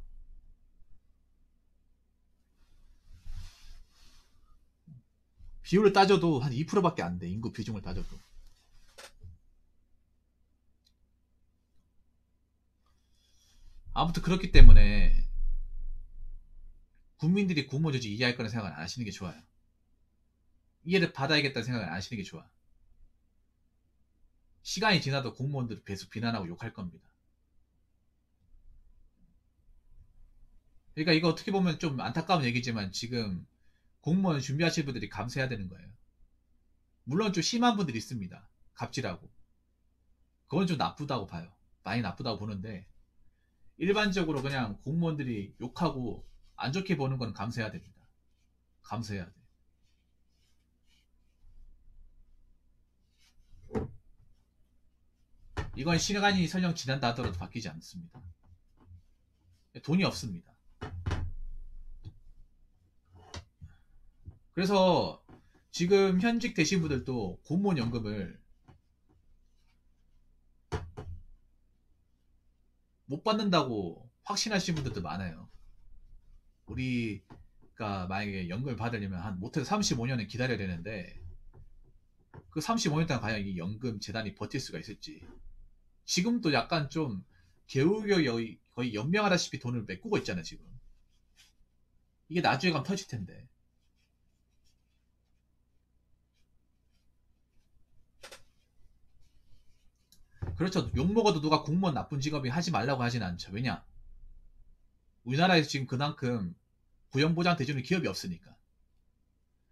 비율을 따져도 한 2%밖에 안 돼. 인구 비중을 따져도. 아무튼 그렇기 때문에 국민들이 공무원 조직 이해할 거라는 생각을 안 하시는 게 좋아요. 이해를 받아야겠다는 생각을 안 하시는 게 좋아. 시간이 지나도 공무원들 계속 비난하고 욕할 겁니다. 그러니까 이거 어떻게 보면 좀 안타까운 얘기지만 지금 공무원 준비하실 분들이 감수해야 되는 거예요. 물론 좀 심한 분들이 있습니다. 갑질하고. 그건 좀 나쁘다고 봐요. 많이 나쁘다고 보는데 일반적으로 그냥 공무원들이 욕하고 안 좋게 보는 건 감수해야 됩니다. 감수해야 돼. 이건 시간이 설령 지난다 하더라도 바뀌지 않습니다. 돈이 없습니다. 그래서 지금 현직 되신 분들도 공무원 연금을 못 받는다고 확신하시는 분들도 많아요. 우리가 만약에 연금을 받으려면 한 못해도 35년은 기다려야 되는데 그 35년 동안 과연 이 연금 재단이 버틸 수가 있을지. 지금도 약간 좀 개우겨 거의 연명하다시피 돈을 메꾸고 있잖아요 지금. 이게 나중에 가면 터질 텐데. 그렇죠. 욕먹어도 누가 공무원 나쁜 직업이 하지 말라고 하진 않죠. 왜냐? 우리나라에서 지금 그만큼 고용보장 대주는 기업이 없으니까.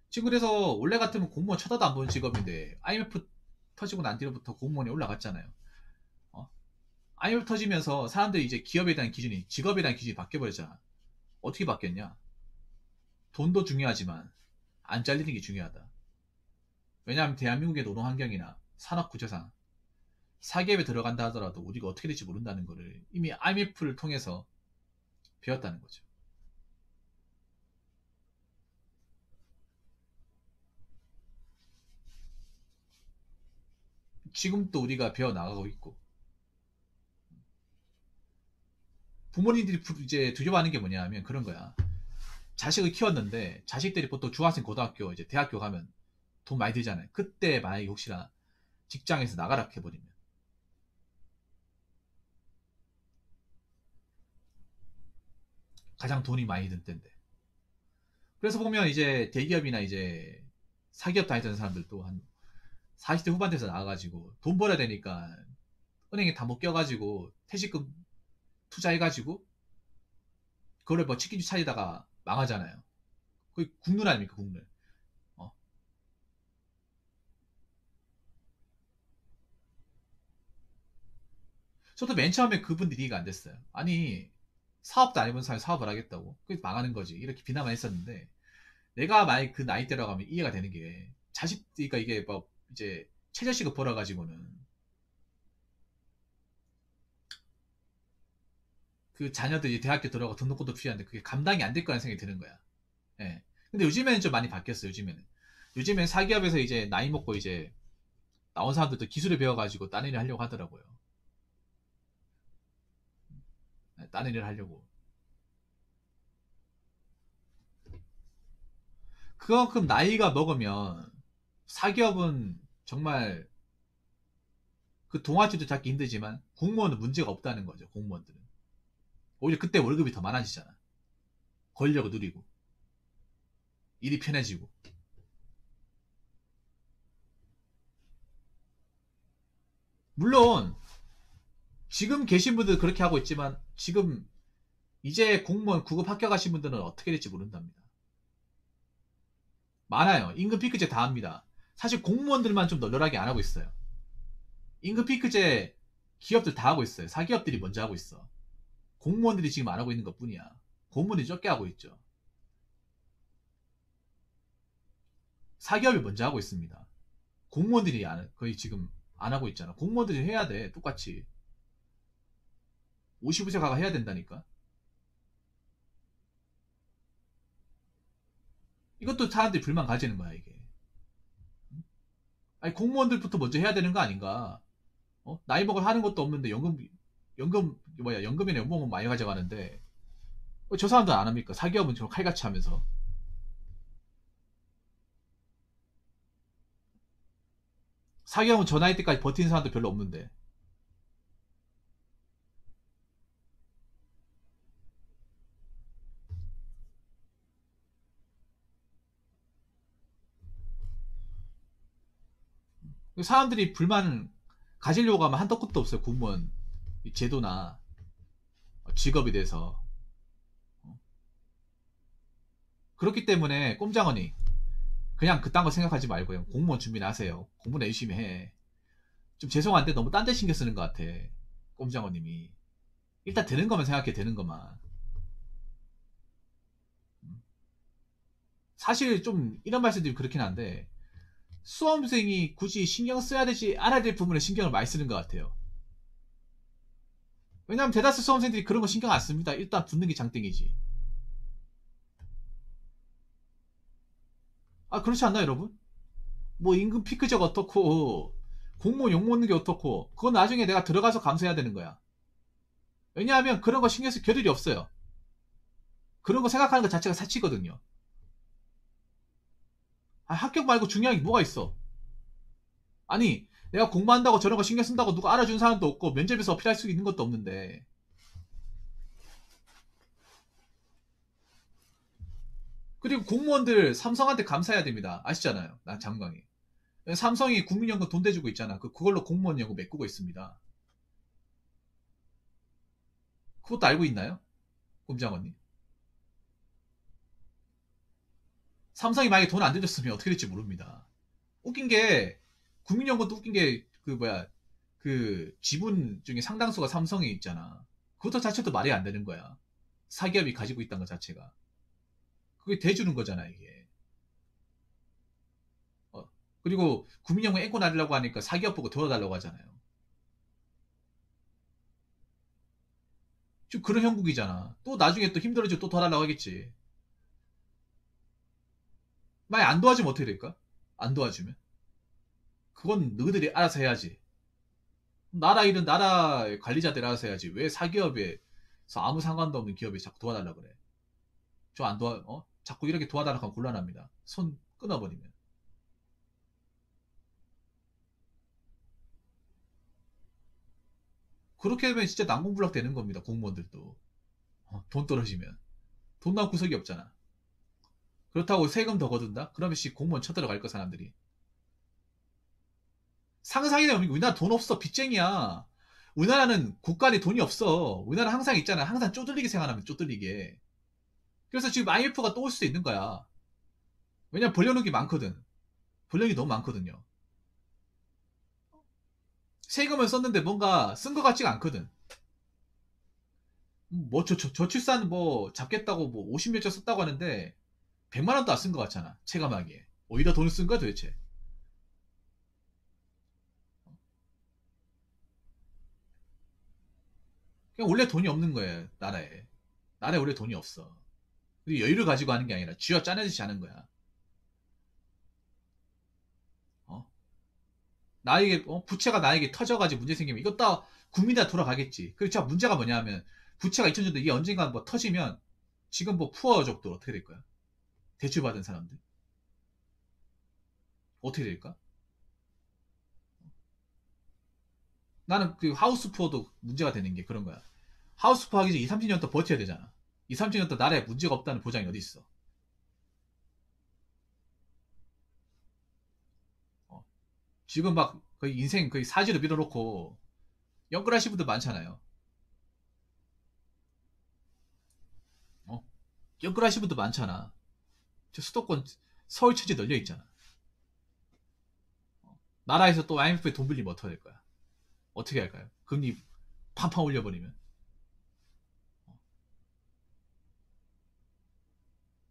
지금 그래서 원래 같으면 공무원 쳐다도 안 보는 직업인데 IMF 터지고 난 뒤로부터 공무원이 올라갔잖아요. 어? IMF 터지면서 사람들이 이제 기업에 대한 기준이 직업에 대한 기준이 바뀌어버렸잖아. 어떻게 바뀌었냐? 돈도 중요하지만 안 잘리는 게 중요하다. 왜냐하면 대한민국의 노동 환경이나 산업 구조상 사기업에 들어간다 하더라도 우리가 어떻게 될지 모른다는 것을 이미 IMF를 통해서 배웠다는 거죠. 지금도 우리가 배워나가고 있고 부모님들이 이제 두려워하는 게 뭐냐면 그런 거야. 자식을 키웠는데 자식들이 보통 중학생, 고등학교, 이제 대학교 가면 돈 많이 들잖아요. 그때 만약에 혹시나 직장에서 나가라 해버리면 가장 돈이 많이 든 때인데. 그래서 보면 이제 대기업이나 이제 사기업 다니던 사람들도 한 40대 후반대에서 나와가지고 돈 벌어야 되니까 은행에 다 못 껴가지고 퇴직금 투자해가지고 그거를 뭐 치킨집 차리다가 망하잖아요. 그게 국룰 아닙니까, 국룰. 어? 저도 맨 처음에 그분들이 이해가 안 됐어요. 아니, 사업도 안 해본 사람이 사업을 하겠다고? 그게 망하는 거지. 이렇게 비난만 했었는데, 내가 만약 그 나이대라고 하면 이해가 되는 게, 그러니까 이게 뭐, 이제, 최저시급 벌어가지고는, 그 자녀들이 대학교 들어가고 등록금도 필요한데, 그게 감당이 안 될 거라는 생각이 드는 거야. 예. 근데 요즘에는 좀 많이 바뀌었어요, 요즘에는. 요즘엔 사기업에서 이제 나이 먹고 이제, 나온 사람들도 기술을 배워가지고 딴 일을 하려고 하더라고요. 예, 딴 일을 하려고. 그만큼 나이가 먹으면, 사기업은 정말 그 동아줄도 잡기 힘들지만 공무원은 문제가 없다는 거죠. 공무원들은 오히려 그때 월급이 더 많아지잖아. 권력을 누리고 일이 편해지고. 물론 지금 계신 분들 그렇게 하고 있지만 지금 이제 공무원 구급 합격하신 분들은 어떻게 될지 모른답니다. 많아요. 임금 피크제 다 합니다. 사실 공무원들만 좀 널널하게 안 하고 있어요. 임금 피크제 기업들 다 하고 있어요. 사기업들이 먼저 하고 있어. 공무원들이 지금 안 하고 있는 것 뿐이야. 공무원이 적게 하고 있죠. 사기업이 먼저 하고 있습니다. 공무원들이 거의 지금 안 하고 있잖아. 공무원들이 해야 돼. 똑같이. 55세 가가 해야 된다니까. 이것도 사람들이 불만 가지는 거야, 이게. 아니, 공무원들부터 먼저 해야 되는 거 아닌가? 나이 먹어 하는 것도 없는데 연금이나 연봉은 많이 가져가는데 저 사람들 안 합니까? 사기업은 저 칼같이 하면서. 사기업은 저 나이 때까지 버티는 사람도 별로 없는데. 사람들이 불만 가지려고 하면 한도 끝도 없어요. 공무원 제도나 직업에 대해서. 그렇기 때문에 꼼장언니 그냥 그딴 거 생각하지 말고요. 공무원 준비나 하세요. 공부나 열심히 해. 좀 죄송한데 너무 딴 데 신경 쓰는 것 같아. 꼼장어님이. 일단 되는 것만 생각해, 되는 것만. 사실 좀 이런 말씀드리면 그렇긴 한데 수험생이 굳이 신경 써야 되지 않아야 될 부분에 신경을 많이 쓰는 것 같아요. 왜냐하면 대다수 수험생들이 그런 거 신경 안 씁니다. 일단 붙는 게 장땡이지. 아, 그렇지 않나요, 여러분? 뭐 임금 피크제가 어떻고 공무원 욕먹는 게 어떻고 그건 나중에 내가 들어가서 감수해야 되는 거야. 왜냐하면 그런 거 신경 쓸 겨를이 없어요. 그런 거 생각하는 것 자체가 사치거든요. 아, 합격 말고 중요한 게 뭐가 있어? 아니, 내가 공부한다고 저런 거 신경 쓴다고 누가 알아준 사람도 없고 면접에서 어필할 수 있는 것도 없는데. 그리고 공무원들 삼성한테 감사해야 됩니다. 아시잖아요. 난 장관이. 삼성이 국민연금 돈 대주고 있잖아. 그걸로 공무원 연금 메꾸고 있습니다. 그것도 알고 있나요? 꼼장원님. 삼성이 만약에 돈 안 대줬으면 어떻게 될지 모릅니다. 웃긴 게, 국민연금도 웃긴 게, 그 지분 중에 상당수가 삼성에 있잖아. 그것도 자체도 말이 안 되는 거야. 사기업이 가지고 있다는 것 자체가. 그게 대주는 거잖아, 이게. 그리고 국민연금 앵꼬 날리려고 하니까 사기업 보고 도와달라고 하잖아요. 지금 그런 형국이잖아. 또 나중에 또 힘들어지고 또 도와달라고 하겠지. 만약 안 도와주면 어떻게 될까? 안 도와주면? 그건 너희들이 알아서 해야지. 나라 일은 나라 관리자들이 알아서 해야지. 왜 사기업에서 아무 상관도 없는 기업에 자꾸 도와달라고 그래? 저 안 자꾸 이렇게 도와달라고 하면 곤란합니다. 손 끊어버리면. 그렇게 되면 진짜 난공불락 되는 겁니다. 공무원들도. 돈 떨어지면. 돈 나올 구석이 없잖아. 그렇다고 세금 더 거둔다? 그러면 씨 공무원 쳐들어갈 거 사람들이. 상상이 되면 우리나라 돈 없어. 빚쟁이야. 우리나라는 국가에 돈이 없어. 우리나라 항상 있잖아. 항상 쪼들리게 생각하면 쪼들리게. 그래서 지금 IMF가 또 올 수도 있는 거야. 왜냐면 벌려놓은 게 많거든. 벌려놓은 게 너무 많거든요. 세금을 썼는데 뭔가 쓴 것 같지가 않거든. 뭐 저출산 뭐 잡겠다고 뭐 50몇 조 썼다고 하는데 100만 원도 안 쓴 것 같잖아. 체감하기에. 어디다 돈을 쓴 거야 도대체. 그냥 원래 돈이 없는 거예요. 나라에. 나라에 원래 돈이 없어. 그리고 여유를 가지고 하는 게 아니라 쥐어 짜내듯이 하는 거야. 어? 나에게 부채가 나에게 터져가지고 문제 생기면 이것 다 국민한테 돌아가겠지. 그리고 자 문제가 뭐냐 하면 부채가 2000년도 이게 언젠가 뭐 터지면 지금 뭐 푸어족도 어떻게 될 거야? 대출받은 사람들 어떻게 될까? 나는 그 하우스 푸어도 문제가 되는 게 그런 거야. 하우스 푸어 하기 전에 2, 30년 더 버텨야 되잖아. 2, 30년 더 나라에 문제가 없다는 보장이 어디 있어? 어. 지금 막 거의 인생 거의 사지로 밀어놓고 연끌하신 분들 많잖아요. 어? 연끌하신 분들 많잖아. 저 수도권 서울 천지 널려 있잖아. 나라에서 또 IMF에 돈 빌리면 어떻게 될 거야? 어떻게 할까요? 금리 팡팡 올려버리면.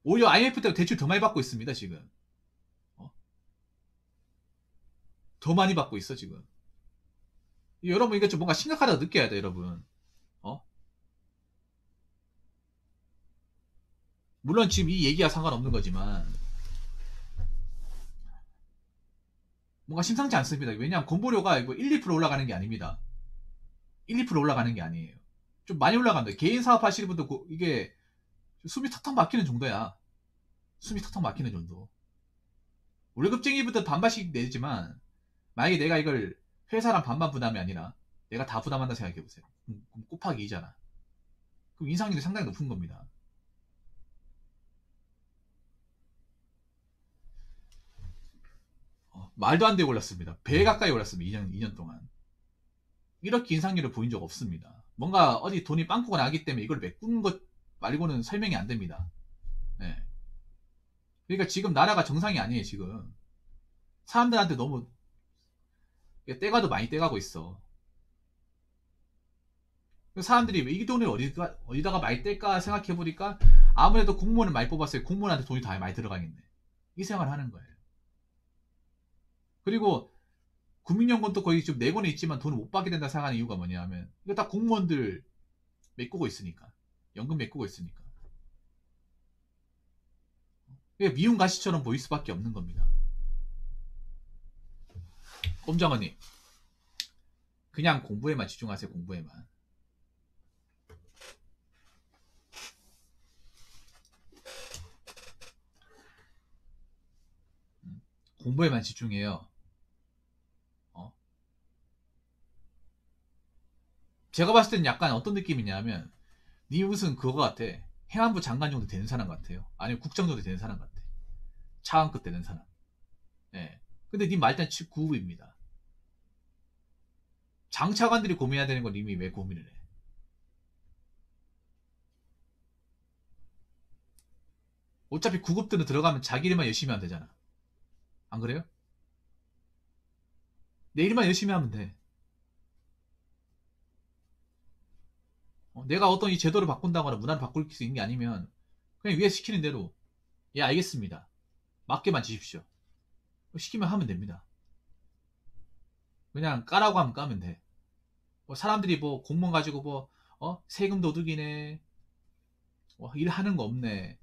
오히려 IMF 때문에 대출 더 많이 받고 있습니다, 지금. 어? 더 많이 받고 있어, 지금. 여러분, 이거 좀 뭔가 심각하다고 느껴야 돼, 여러분. 어? 물론 지금 이 얘기와 상관없는 거지만, 뭔가 심상치 않습니다. 왜냐하면 공부료가 뭐 1, 2% 올라가는 게 아닙니다. 1, 2% 올라가는 게 아니에요. 좀 많이 올라간다. 개인 사업 하시는 분도 이게 숨이 턱턱 막히는 정도야. 숨이 턱턱 막히는 정도. 월급쟁이부터 반반씩 내지만 만약에 내가 이걸 회사랑 반반 부담이 아니라 내가 다 부담한다 생각해보세요. 그럼 곱하기 2잖아. 그럼 인상률이 상당히 높은 겁니다. 말도 안 되게 올랐습니다. 배 가까이 올랐습니다. 2년 동안. 이렇게 인상률을 보인 적 없습니다. 뭔가 어디 돈이 빵꾸가 나기 때문에 이걸 메꾼 것 말고는 설명이 안 됩니다. 네. 그러니까 지금 나라가 정상이 아니에요, 지금. 사람들한테 너무 떼가도 많이 떼가고 있어. 사람들이 왜 이 돈을 어디다가 많이 뗄까 생각해보니까 아무래도 공무원을 많이 뽑았어요. 공무원한테 돈이 다 많이 들어가겠네. 이 생각을 하는 거예요. 그리고 국민연금도 거의 좀 내고는 있지만 돈을 못 받게 된다 생각하는 이유가 뭐냐면 이거 다 공무원들 메꾸고 있으니까. 연금 메꾸고 있으니까. 미운 가시처럼 보일 수밖에 없는 겁니다. 꼼장언니 그냥 공부에만 집중하세요. 공부에만. 공부에만 집중해요. 제가 봤을 때는 약간 어떤 느낌이냐면 니 무슨 그거 같아. 행안부 장관 정도 되는 사람 같아요. 아니면 국정 정도 되는 사람 같아. 차관급 되는 사람. 예. 근데 니 말단 9부입니다. 장차관들이 고민해야 되는 걸 이미 왜 고민을 해? 어차피 9급들은 들어가면 자기 일만 열심히 하면 되잖아. 안 그래요? 내 일만 열심히 하면 돼. 내가 어떤 이 제도를 바꾼다거나 문화를 바꿀 수 있는 게 아니면 그냥 위에 시키는 대로 예 알겠습니다. 맡겨만 주십시오. 시키면 하면 됩니다. 그냥 까라고 하면 까면 돼. 뭐 사람들이 뭐 공무원 가지고 뭐 세금 도둑이네. 일하는 거 없네.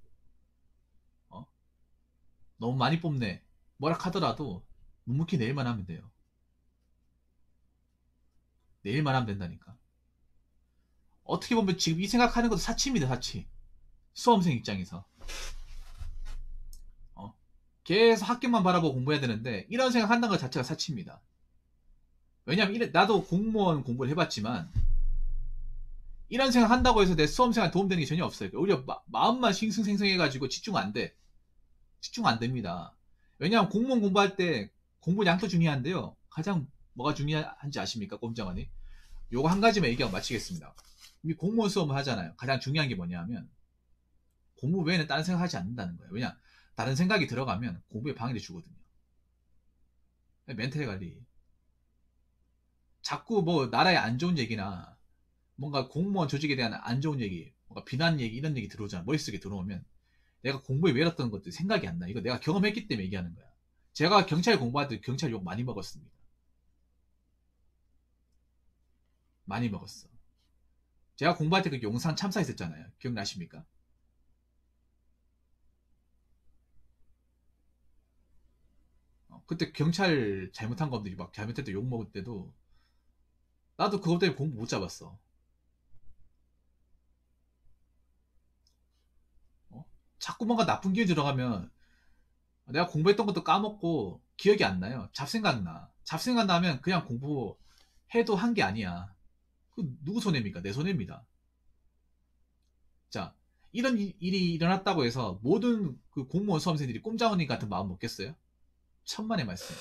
너무 많이 뽑네. 뭐라 하더라도 묵묵히 내일만 하면 돼요. 내일만 하면 된다니까. 어떻게 보면 지금 이 생각하는 것도 사치입니다. 사치. 수험생 입장에서. 계속 학교만 바라보고 공부해야 되는데 이런 생각한다는 것 자체가 사치입니다. 왜냐면 나도 공무원 공부를 해봤지만 이런 생각한다고 해서 내 수험생활 도움되는 게 전혀 없어요. 오히려 마음만 싱숭생숭해가지고 집중 안 돼. 집중 안 됩니다. 왜냐하면 공무원 공부할 때 공부량도 중요한데요. 가장 뭐가 중요한지 아십니까? 꼼장언니? 요거 한 가지만 얘기하고 마치겠습니다. 이 공무원 수업을 하잖아요. 가장 중요한 게 뭐냐면 공부 외에는 다른 생각하지 않는다는 거예요. 왜냐? 다른 생각이 들어가면 공부에 방해를 주거든요. 멘탈 관리. 자꾸 뭐 나라에 안 좋은 얘기나 뭔가 공무원 조직에 대한 안 좋은 얘기, 뭔가 비난 얘기 이런 얘기 들어오잖아. 머릿속에 들어오면 내가 공부에 외웠던 것들 생각이 안 나. 이거 내가 경험했기 때문에 얘기하는 거야. 제가 경찰 공부할 때 경찰 욕 많이 먹었습니다. 많이 먹었어. 제가 공부할 때 그 용산 참사했었잖아요. 기억나십니까? 그때 경찰 잘못한 것들이 막 잘못할 때 욕 먹을 때도 나도 그것 때문에 공부 못 잡았어. 자꾸 뭔가 나쁜 기운이 들어가면 내가 공부했던 것도 까먹고 기억이 안 나요. 잡생각 나. 잡생각 나면 그냥 공부해도 한 게 아니야. 그 누구 손해입니까? 내 손해입니다. 자, 이런 일이 일어났다고 해서 모든 그 공무원 수험생들이 꼼장언니 같은 마음 먹겠어요? 천만의 말씀.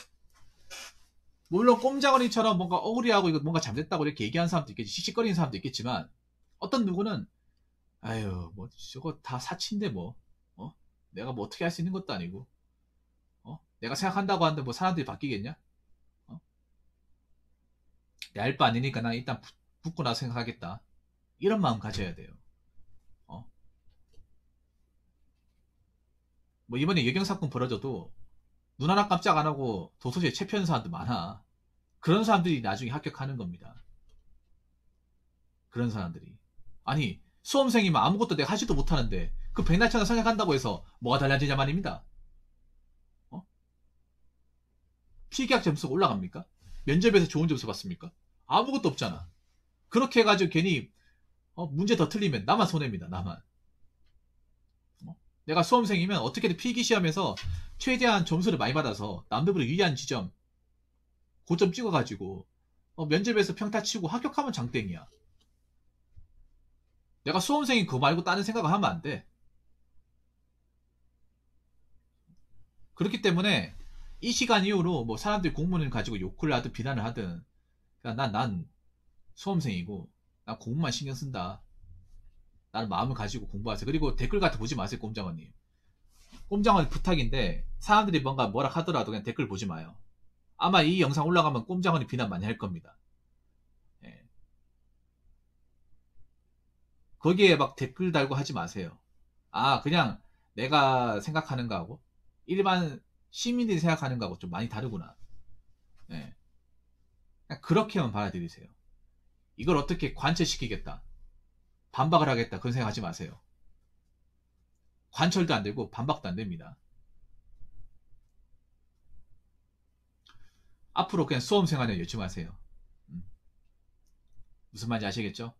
물론 꼼장언니처럼 뭔가 억울해하고 이거 뭔가 잘못했다고 이렇게 얘기하는 사람도 있겠지. 씩씩거리는 사람도 있겠지만 어떤 누구는 아유 뭐 저거 다 사치인데 뭐 내가 뭐 어떻게 할 수 있는 것도 아니고 내가 생각한다고 하는데 뭐 사람들이 바뀌겠냐? 내 알 바 아니니까 난 일단 붙고 나서 생각하겠다. 이런 마음 가져야 돼요. 뭐 이번에 예경 사건 벌어져도 눈 하나 깜짝 안 하고 도서실에 체포하는 사람도 많아. 그런 사람들이 나중에 합격하는 겁니다. 그런 사람들이. 아니 수험생이면 아무것도 내가 하지도 못하는데 그 백날 천하 생각한다고 해서 뭐가 달라지냐 말입니다. 어? 필기학 점수가 올라갑니까? 면접에서 좋은 점수 받습니까? 아무것도 없잖아. 그렇게 해가지고 괜히 문제 더 틀리면 나만 손해입니다. 나만. 내가 수험생이면 어떻게든 필기시험에서 최대한 점수를 많이 받아서 남들보다 유리한 지점 고점 찍어가지고 면접에서 평타 치고 합격하면 장땡이야. 내가 수험생인 그거 말고 다른 생각을 하면 안 돼. 그렇기 때문에 이 시간 이후로 뭐 사람들이 공무원을 가지고 욕을 하든 비난을 하든 난 수험생이고 난 공부만 신경 쓴다. 나는 마음을 가지고 공부하세요. 그리고 댓글 같은 거 보지 마세요. 꼼장어님. 꼼장어 부탁인데 사람들이 뭔가 뭐라 하더라도 그냥 댓글 보지 마요. 아마 이 영상 올라가면 꼼장어님 비난 많이 할 겁니다. 예. 거기에 막 댓글 달고 하지 마세요. 아 그냥 내가 생각하는 거하고 일반 시민들이 생각하는 거하고 좀 많이 다르구나. 예. 그냥 그렇게만 받아들이세요. 이걸 어떻게 관철시키겠다. 반박을 하겠다. 그런 생각하지 마세요. 관철도 안 되고 반박도 안 됩니다. 앞으로 그냥 수험생활에 열중하세요. 무슨 말인지 아시겠죠?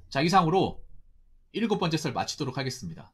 자, 이상으로 7번째 썰 마치도록 하겠습니다.